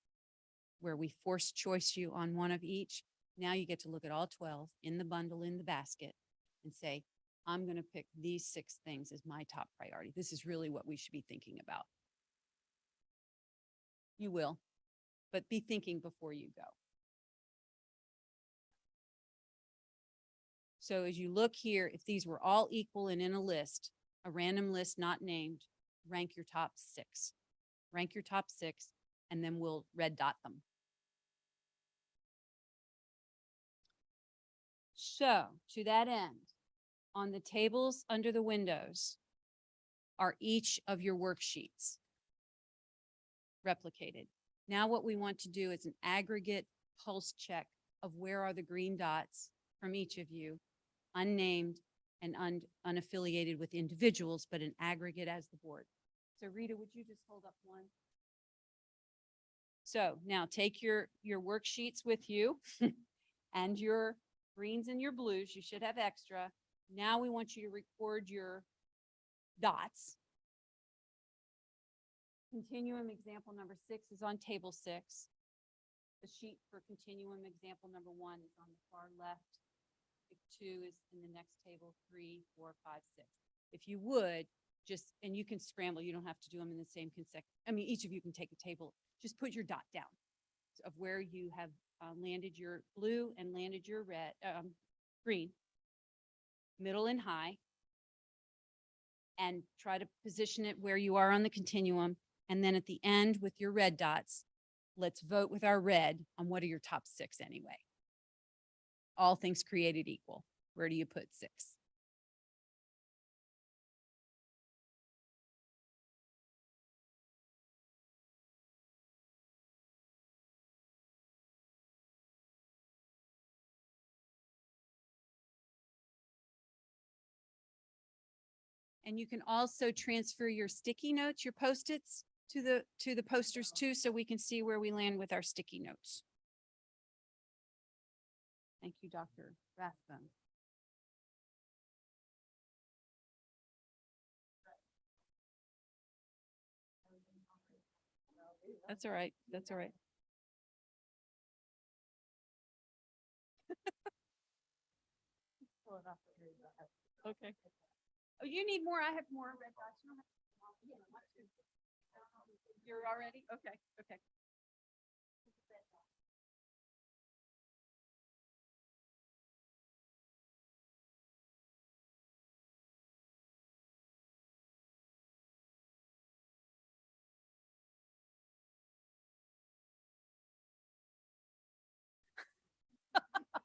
where we force choice you on one of each. Now you get to look at all 12 in the bundle in the basket and say, I'm going to pick these 6 things as my top priority. This is really what we should be thinking about. You will, but be thinking before you go. So as you look here, if these were all equal and in a list, a random list not named, rank your top 6. Rank your top 6, and then we'll red dot them. So to that end, on the tables under the windows are each of your worksheets replicated. Now what we want to do is an aggregate pulse check of where are the green dots from each of you, unnamed and unaffiliated with individuals, but an aggregate as the board. So Rita, would you just hold up one? So now take your worksheets with you and your greens and your blues. You should have extra. Now we want you to record your dots. Continuum example number 6 is on table 6. The sheet for continuum example number 1 is on the far left. 2 is in the next table, 3, 4, 5, 6. If you would just, and you can scramble, you don't have to do them in the same I mean, each of you can take a table, just put your dot down of where you have landed your blue and landed your red, green, middle and high, and try to position it where you are on the continuum. And then at the end with your red dots, let's vote with our red on what are your top 6 anyway. All things created equal. Where do you put 6? And you can also transfer your sticky notes, your Post-its to the posters too, so we can see where we land with our sticky notes. Thank you, Dr. Rathbone. That's all right. That's all right. Okay. Oh, you need more? I have more red dots. You don't have You're already? Okay, okay.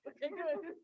Okay, good.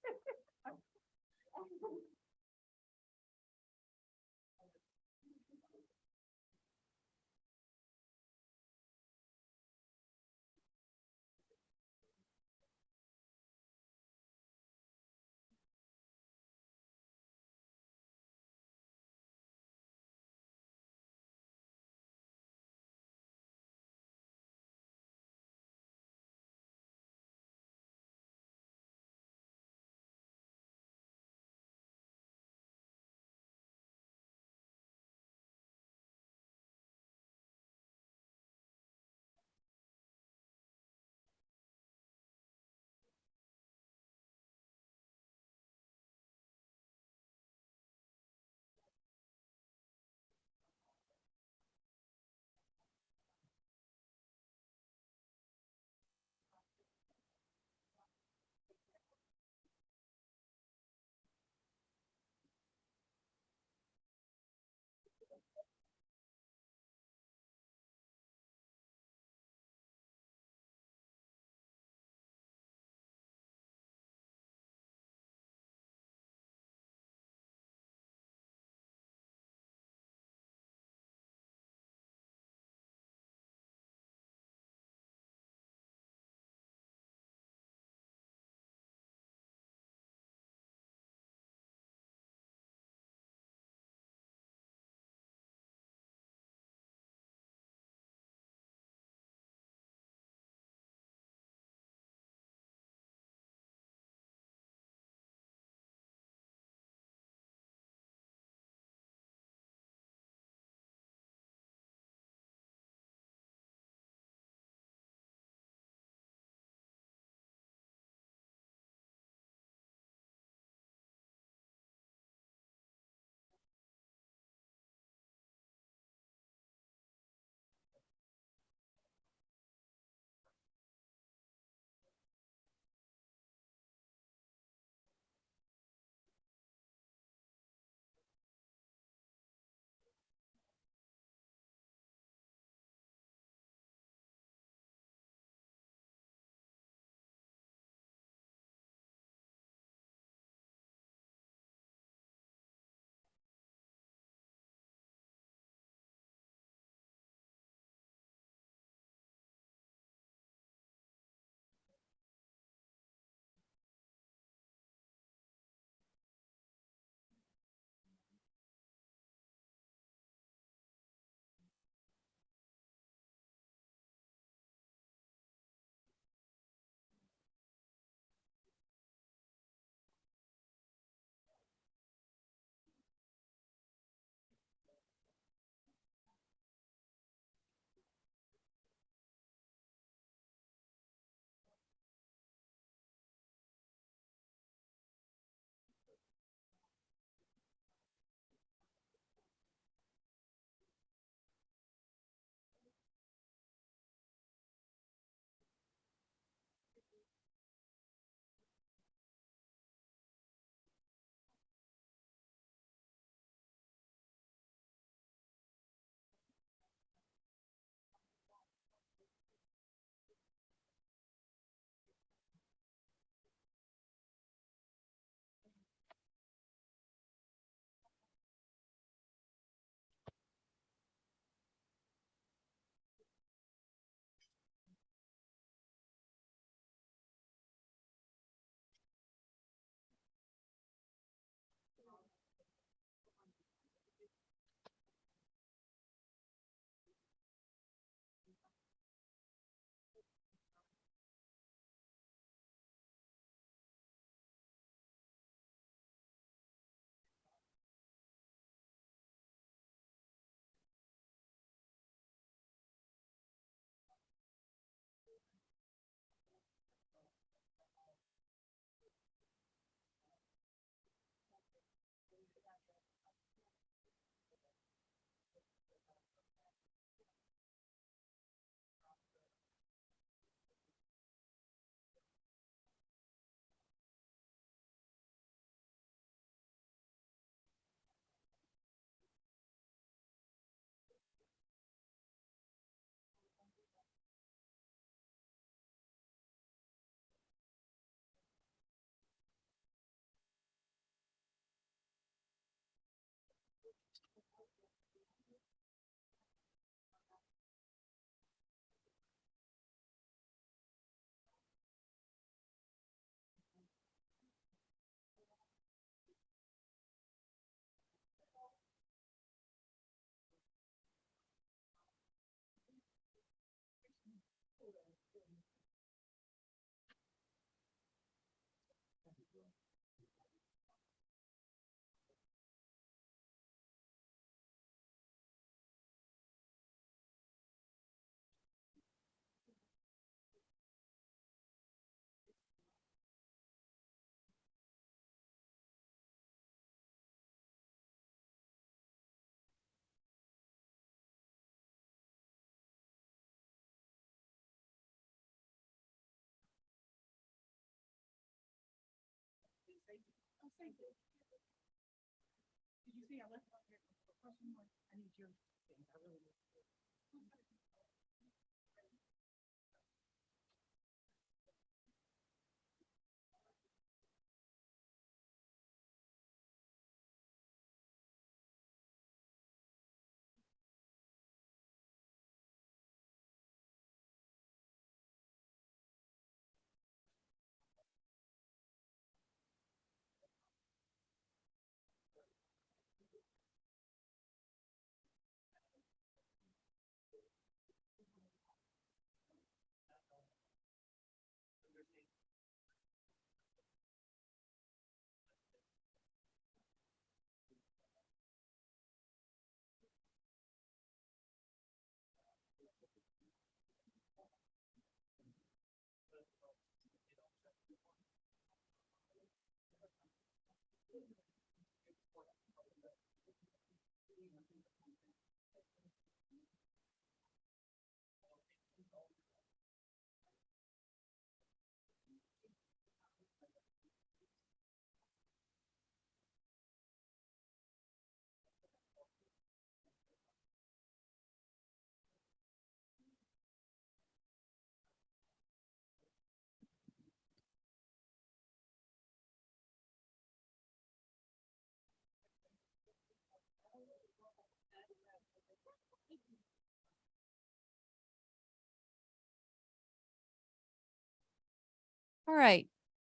All right,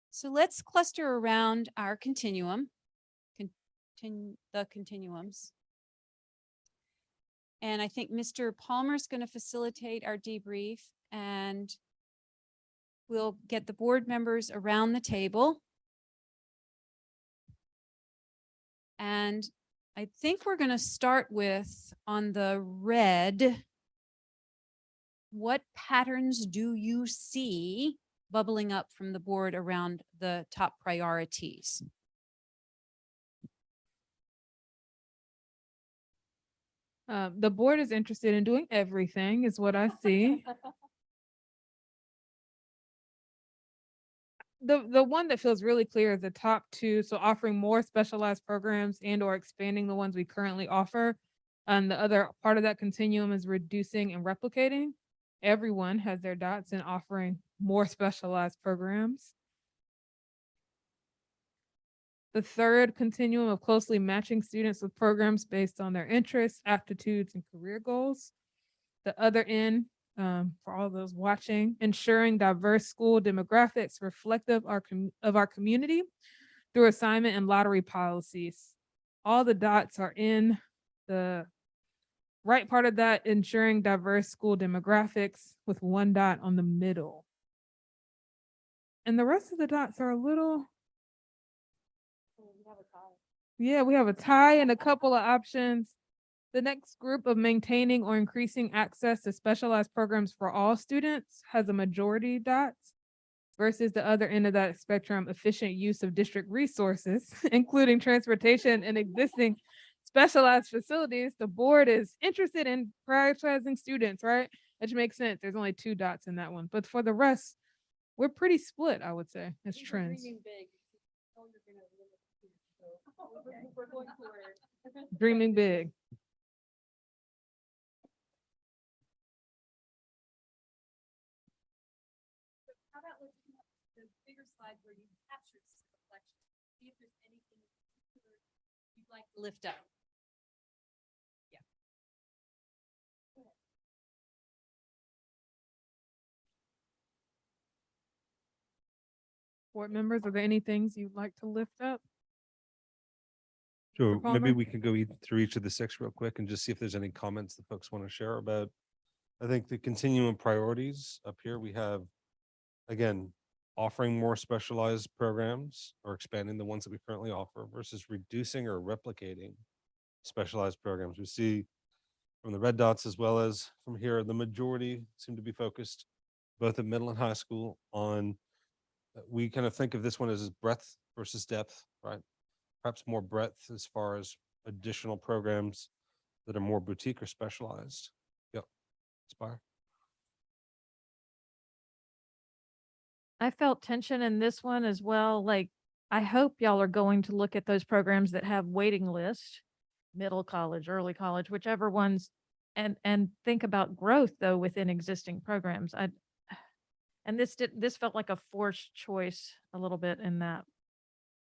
so let's cluster around our continuum, the continuums. And I think Mr. Palmer is going to facilitate our debrief, and we'll get the board members around the table. And I think we're going to start with, on the red, what patterns do you see bubbling up from the board around the top priorities? The board is interested in doing everything, is what I see. The one that feels really clear is the top two. So offering more specialized programs and or expanding the ones we currently offer. And the other part of that continuum is reducing and replicating. Everyone has their dots in offering more specialized programs. The third continuum of closely matching students with programs based on their interests, aptitudes, and career goals. The other end, for all those watching, ensuring diverse school demographics reflective of our community through assignment and lottery policies. All the dots are in the right part of that, ensuring diverse school demographics, with one dot on the middle. And the rest of the dots are a little, yeah, we have a tie and a couple of options. The next group of maintaining or increasing access to specialized programs for all students has a majority dots, versus the other end of that spectrum, efficient use of district resources, including transportation and existing specialized facilities. The board is interested in prioritizing students, right? Which makes sense. There's only two dots in that one. But for the rest, we're pretty split, I would say, as trends. Dreaming big. How about let's come up with the bigger slide where you captured this reflection? See if there's anything in particular you'd like to lift up. Yeah. Board members, are there any things you'd like to lift up? Sure, maybe Palmer? we can go through each of the six real quick and just see if there's any comments that folks want to share about. I think the continuum priorities up here, we have, again, offering more specialized programs or expanding the ones that we currently offer versus reducing or replicating specialized programs. We see from the red dots as well as from here, the majority seem to be focused both at middle and high school on, we kind of think of this one as breadth versus depth, right? Perhaps more breadth as far as additional programs that are more boutique or specialized. Yep. Inspire. I felt tension in this one as well. Like, I hope y'all are going to look at those programs that have waiting list, middle college, early college, whichever ones, and think about growth though within existing programs. And this felt like a forced choice a little bit in that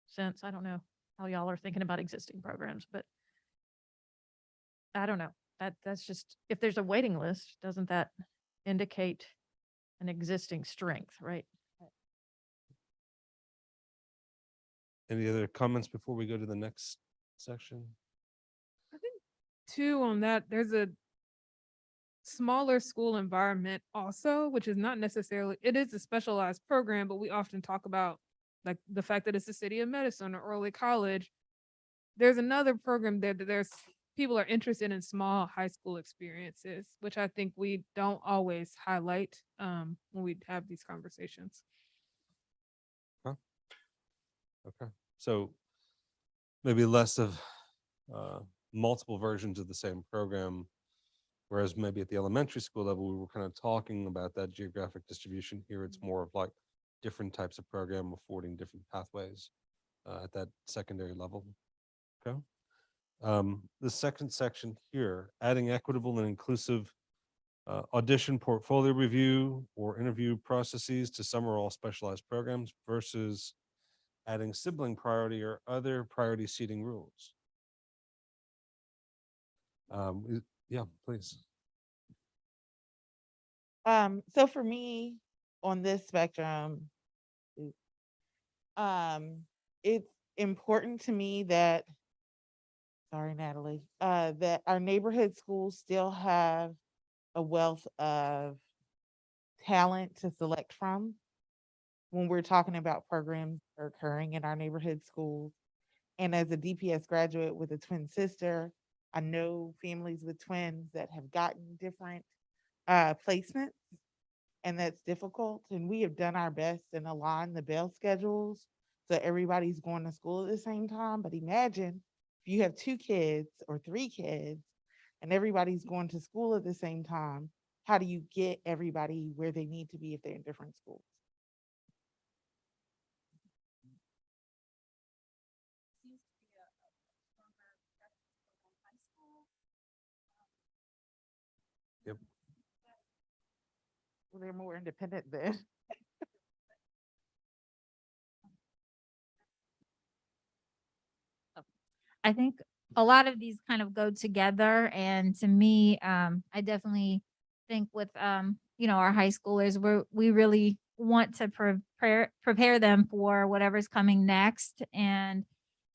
sense. I don't know how y'all are thinking about existing programs, but I don't know. That's just, if there's a waiting list, doesn't that indicate an existing strength, right? Any other comments before we go to the next section? I think too on that, there's a smaller school environment also, which is not necessarily, it is a specialized program, but we often talk about like the fact that it's the city of medicine or early college. There's another program there that there's people are interested in small high school experiences, which I think we don't always highlight when we have these conversations. Okay, so maybe less of multiple versions of the same program, whereas maybe at the elementary school level, we were kind of talking about that geographic distribution. Here, it's more of like different types of program affording different pathways at that secondary level. Okay. The second section here, adding equitable and inclusive audition portfolio review or interview processes to some or all specialized programs versus adding sibling priority or other priority seating rules. Yeah, please. So for me, on this spectrum, it's important to me that, sorry, Natalie, that our neighborhood schools still have a wealth of talent to select from when we're talking about programs that are occurring in our neighborhood schools. And as a DPS graduate with a twin sister, I know families with twins that have gotten different placements, and that's difficult. And we have done our best and align the bell schedules so everybody's going to school at the same time. But imagine if you have 2 kids or 3 kids and everybody's going to school at the same time, how do you get everybody where they need to be if they're in different schools? Yep. Well, they're more independent then. I think a lot of these kind of go together. And to me, I definitely think with, our high schoolers, we really want to prepare them for whatever's coming next. And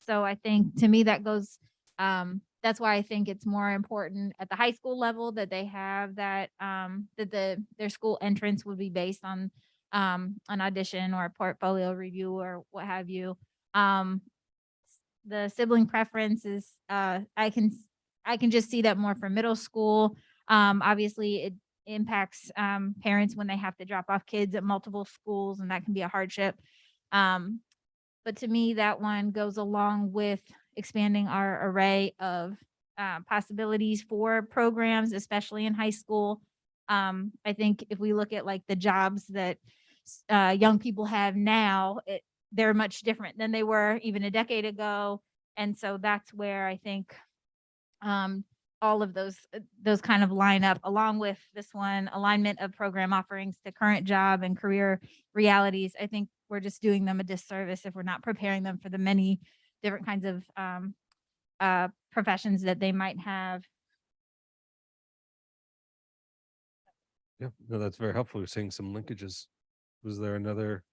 so I think to me that goes, that's why I think it's more important at the high school level that they have that, their school entrance would be based on, an audition or a portfolio review or what have you. The sibling preference is, I can just see that more for middle school. Obviously it impacts parents when they have to drop off kids at multiple schools, and that can be a hardship. But to me, that one goes along with expanding our array of possibilities for programs, especially in high school. I think if we look at like the jobs that young people have now, they're much different than they were even a decade ago. And so that's where I think all of those kind of line up, along with this one, alignment of program offerings to current job and career realities. I think we're just doing them a disservice if we're not preparing them for the many different kinds of professions that they might have. Yeah, no, that's very helpful. We're seeing some linkages. Was there another?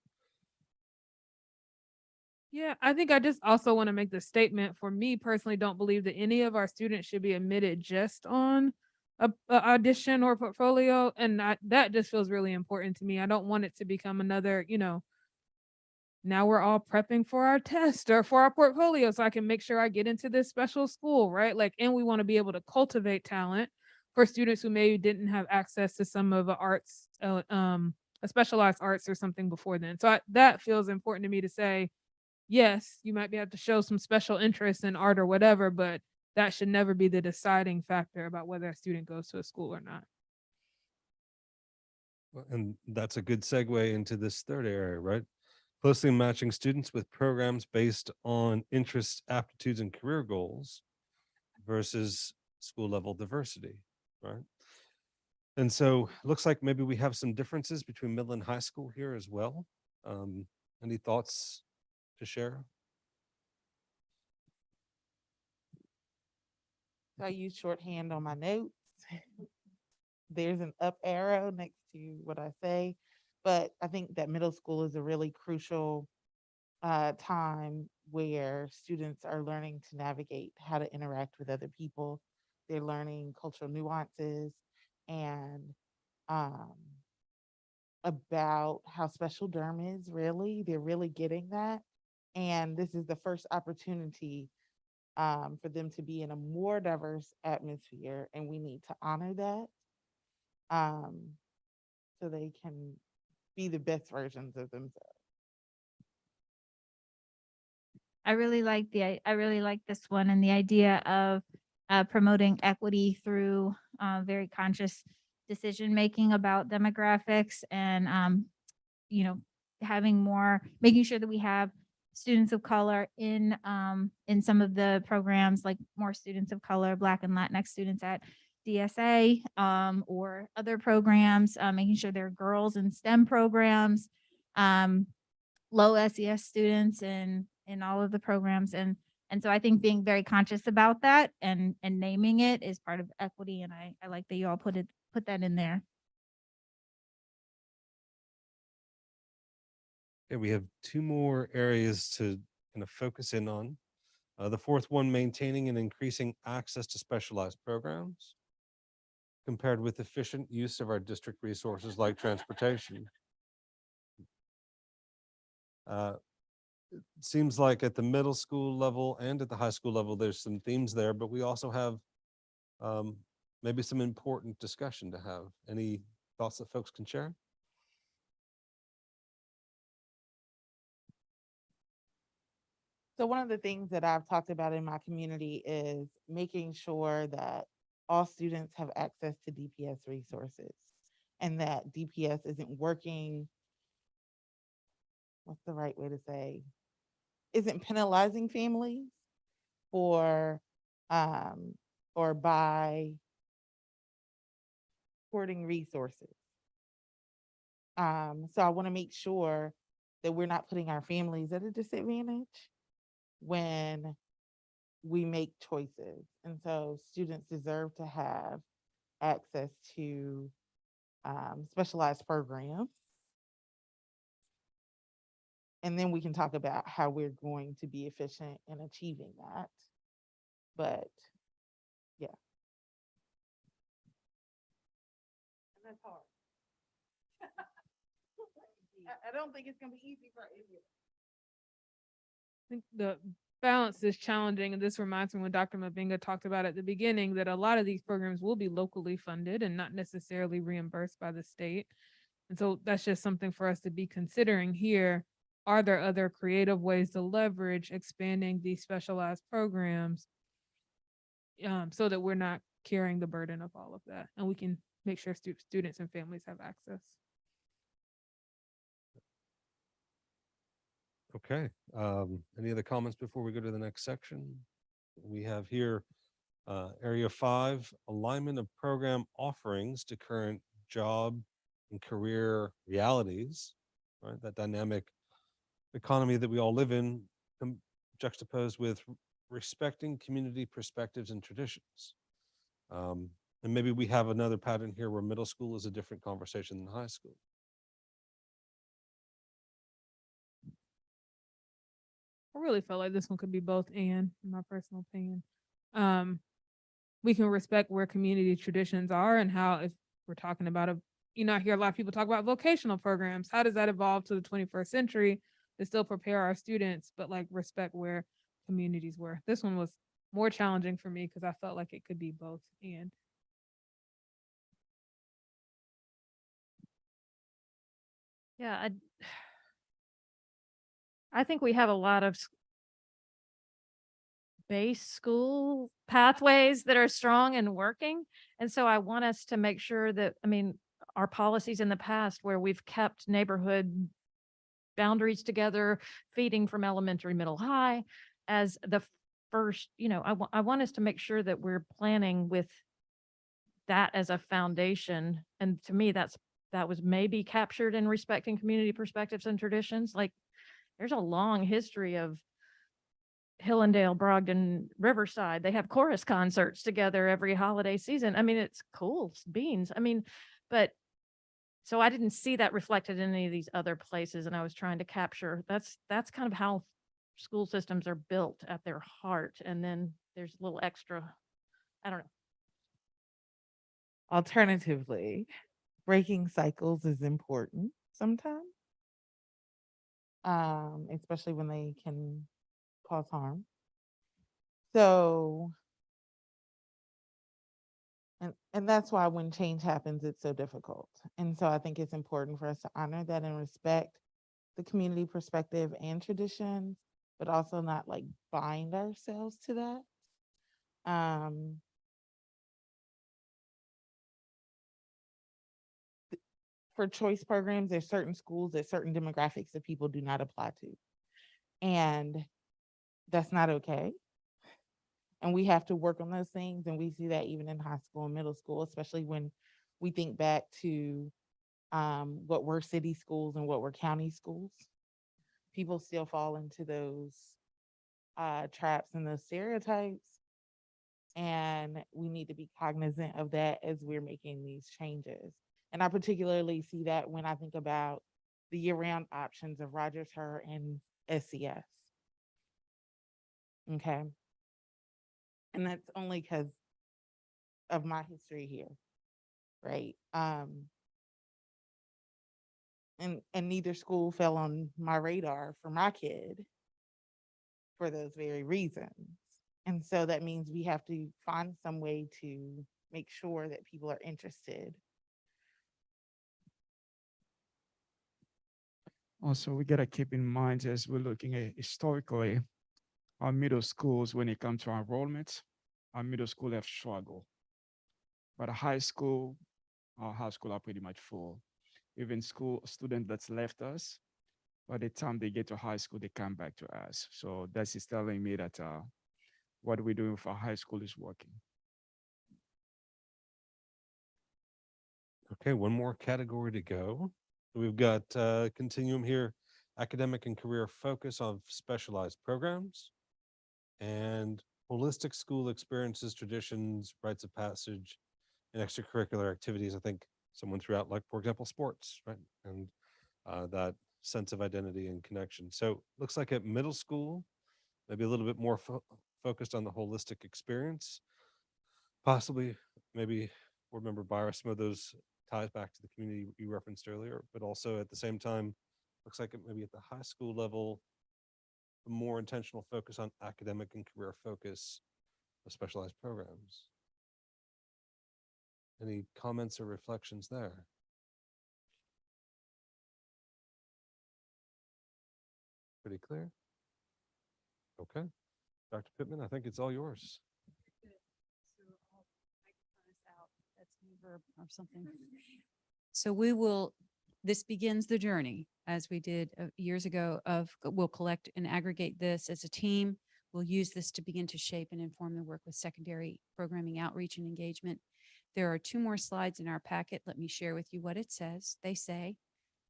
Yeah, I think I just also want to make the statement, for me personally, don't believe that any of our students should be admitted just on a audition or portfolio. And that just feels really important to me. I don't want it to become another, now we're all prepping for our test or for our portfolio so I can make sure I get into this special school, right? Like, and we want to be able to cultivate talent for students who maybe didn't have access to some of the arts, a specialized arts or something before then. So that feels important to me to say, yes, you might be able to show some special interest in art or whatever, but that should never be the deciding factor about whether a student goes to a school or not. And that's a good segue into this third area, right? closely matching students with programs based on interests, aptitudes, and career goals versus school level diversity, right? And so it looks like maybe we have some differences between middle and high school here as well. Any thoughts to share? So I use shorthand on my notes. There's an up arrow next to what I say, but I think that middle school is a really crucial time where students are learning to navigate how to interact with other people. They're learning cultural nuances and um, about how special derm is really. They're really getting that. And this is the first opportunity for them to be in a more diverse atmosphere, and we need to honor that so they can be the best versions of themselves. I really like this one and the idea of promoting equity through very conscious decision making about demographics and making sure that we have students of color in some of the programs, like more students of color, Black and Latinx students at DSA or other programs, making sure there are girls in STEM programs, low SES students in all of the programs. And so I think being very conscious about that and naming it is part of equity. And I like that you all put that in there. Okay, we have two more areas to kind of focus in on. The fourth one, maintaining and increasing access to specialized programs compared with efficient use of our district resources like transportation. It seems like at the middle school level and at the high school level, there's some themes there, but we also have maybe some important discussion to have. Any thoughts that folks can share? So one of the things that I've talked about in my community is making sure that all students have access to DPS resources and that DPS isn't working, what's the right way to say, isn't penalizing families for or by supporting resources. So I want to make sure that we're not putting our families at a disadvantage when we make choices. And so students deserve to have access to specialized programs. And then we can talk about how we're going to be efficient in achieving that. But yeah. And that's hard. I don't think it's gonna be easy for everyone. I think the balance is challenging, and this reminds me when Dr. Mabenga talked about at the beginning that a lot of these programs will be locally funded and not necessarily reimbursed by the state. And so that's just something for us to be considering here. Are there other creative ways to leverage expanding these specialized programs so that we're not carrying the burden of all of that, and we can make sure students and families have access? Okay. Any other comments before we go to the next section? We have here area 5, alignment of program offerings to current job and career realities, right? That dynamic economy that we all live in, juxtaposed with respecting community perspectives and traditions. And maybe we have another pattern here where middle school is a different conversation than high school. I really felt like this one could be both and, in my personal opinion. We can respect where community traditions are and how, if we're talking about I hear a lot of people talk about vocational programs. How does that evolve to the 21st century to still prepare our students, but like respect where communities were? This one was more challenging for me because I felt like it could be both and. Yeah, I think we have a lot of base school pathways that are strong and working. And so I want us to make sure that, our policies in the past where we've kept neighborhood boundaries together, feeding from elementary, middle, high as the first, I want us to make sure that we're planning with that as a foundation. And to me, that was maybe captured in respecting community perspectives and traditions. Like there's a long history of Hillendale, Brogden, Riverside. They have chorus concerts together every holiday season. I mean, it's cool beans. I mean, but so I didn't see that reflected in any of these other places. And I was trying to capture, that's kind of how school systems are built at their heart. And then there's a little extra, I don't know. Alternatively, breaking cycles is important sometimes, especially when they can cause harm. So, and that's why when change happens, it's so difficult. And so I think it's important for us to honor that and respect the community perspective and traditions, but also not like bind ourselves to that. For choice programs, there's certain schools that certain demographics of people do not apply to. And that's not okay. And we have to work on those things. And we see that even in high school and middle school, especially when we think back to what were city schools and what were county schools. People still fall into those traps and those stereotypes. And we need to be cognizant of that as we're making these changes. And I particularly see that when I think about the year-round options of Rogers, Her, and SCS. Okay. And that's only because of my history here, right? And neither school fell on my radar for my kid for those very reasons. And so that means we have to find some way to make sure that people are interested. Also, we gotta keep in mind as we're looking at historically, our middle schools, when it comes to enrollment, our middle school have struggled. But our high school are pretty much full. Even school student that's left us, by the time they get to high school, they come back to us. So that is telling me that what we're doing for high school is working. Okay, one more category to go. We've got Continuum here, academic and career focus on specialized programs and holistic school experiences, traditions, rites of passage, and extracurricular activities. I think someone threw out, like, for example, sports, right? And that sense of identity and connection. So looks like at middle school, maybe a little bit more focused on the holistic experience. Possibly, maybe board member Byra, some of those ties back to the community you referenced earlier, but also at the same time, looks like it maybe at the high school level, a more intentional focus on academic and career focus of specialized programs. Any comments or reflections there? Pretty clear? Okay. Dr. Pittman, I think it's all yours. Or something. So this begins the journey, as we did years ago, we'll collect and aggregate this as a team. We'll use this to begin to shape and inform the work with secondary programming, outreach, and engagement. There are 2 more slides in our packet. Let me share with you what it says. They say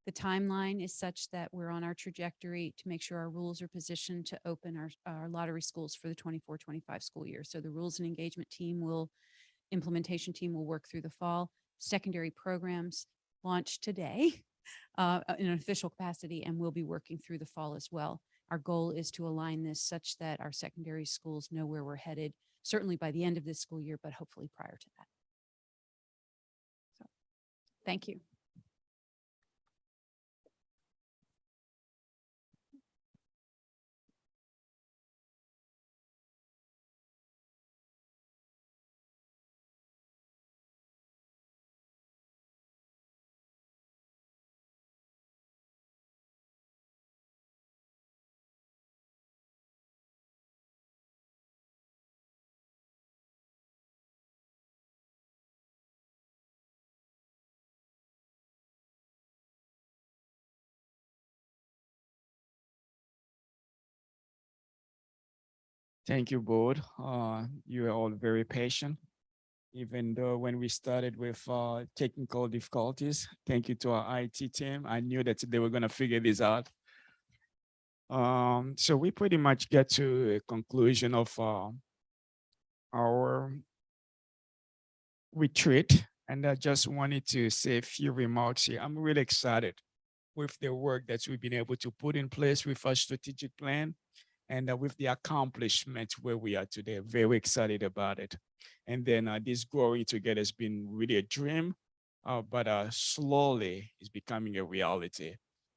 the timeline is such that we're on our trajectory to make sure our rules are positioned to open our lottery schools for the 24-25 school year. So the rules and engagement implementation team will work through the fall. Secondary programs launch today in an official capacity, and we'll be working through the fall as well. Our goal is to align this such that our secondary schools know where we're headed, certainly by the end of this school year, but hopefully prior to that. So, thank you. Thank you, board. You are all very patient, even though when we started with technical difficulties. Thank you to our IT team. I knew that they were going to figure this out. So we pretty much get to a conclusion of our retreat, and I just wanted to say a few remarks here. I'm really excited with the work that we've been able to put in place with our strategic plan and with the accomplishment where we are today. Very excited about it. And then this growing together has been really a dream, but slowly it's becoming a reality.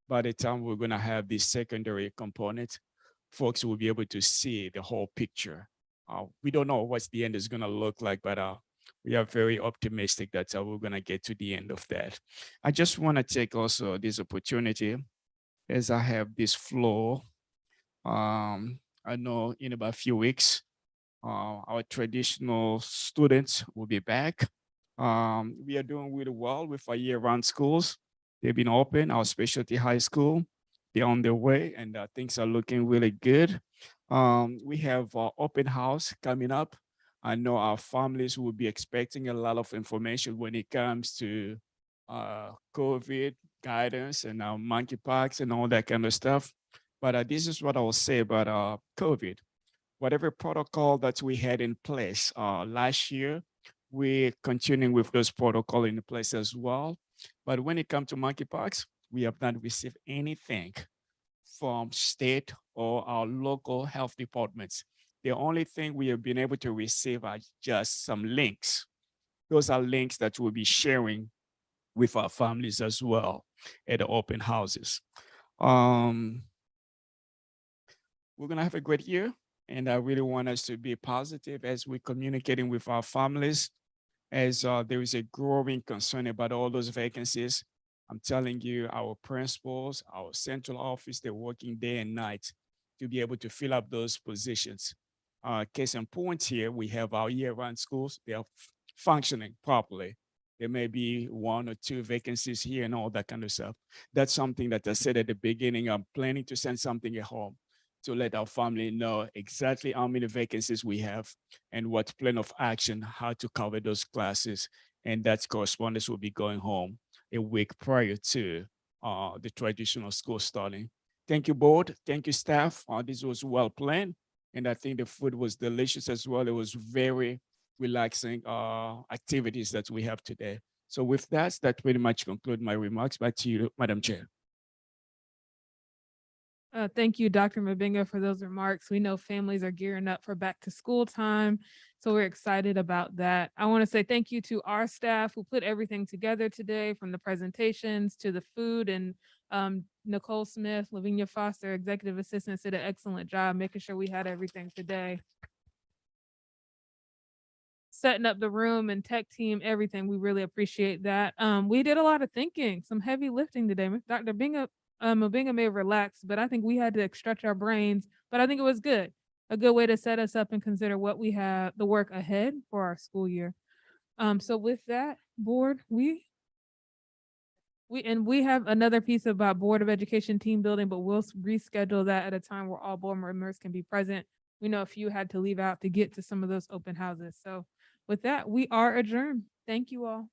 By the time we're going to have this secondary component, folks will be able to see the whole picture. We don't know what the end is going to look like, but we are very optimistic that we're going to get to the end of that. I just want to take also this opportunity as I have this floor. I know in about a few weeks, our traditional students will be back. We are doing really well with our year-round schools. They've been open, our specialty high school. They're on their way and things are looking really good. We have our open house coming up. I know our families will be expecting a lot of information when it comes to COVID guidance and monkeypox and all that kind of stuff. But this is what I will say about COVID. Whatever protocol that we had in place last year, we're continuing with those protocol in place as well. But when it comes to monkeypox, we have not received anything from state or our local health departments. The only thing we have been able to receive are just some links. Those are links that we'll be sharing with our families as well at the open houses. We're gonna have a great year, and I really want us to be positive as we're communicating with our families, as there is a growing concern about all those vacancies. I'm telling you, our principals, our central office, they're working day and night to be able to fill up those positions. Case in point here, we have our year-round schools. They are functioning properly. There may be 1 or 2 vacancies here and all that kind of stuff. That's something that I said at the beginning. I'm planning to send something at home to let our family know exactly how many vacancies we have and what plan of action, how to cover those classes. And that correspondence will be going home a week prior to the traditional school starting. Thank you, board. Thank you, staff. This was well planned. And I think the food was delicious as well. It was very relaxing activities that we have today. So with that pretty much conclude my remarks. Back to you, Madam Chair. Thank you, Dr. Mabinga, for those remarks. We know families are gearing up for back to school time, so we're excited about that. I want to say thank you to our staff who put everything together today, from the presentations to the food, and Nicole Smith, Lavinia Foster, executive assistants, did an excellent job making sure we had everything today. Setting up the room and tech team, everything. We really appreciate that. We did a lot of thinking, some heavy lifting today. Dr. Mabinga may have relaxed, but I think we had to stretch our brains, but I think it was good. A good way to set us up and consider what we have, the work ahead for our school year. So with that, board, we have another piece about Board of Education team building, but we'll reschedule that at a time where all board members can be present. We know a few had to leave out to get to some of those open houses. So with that, we are adjourned. Thank you all.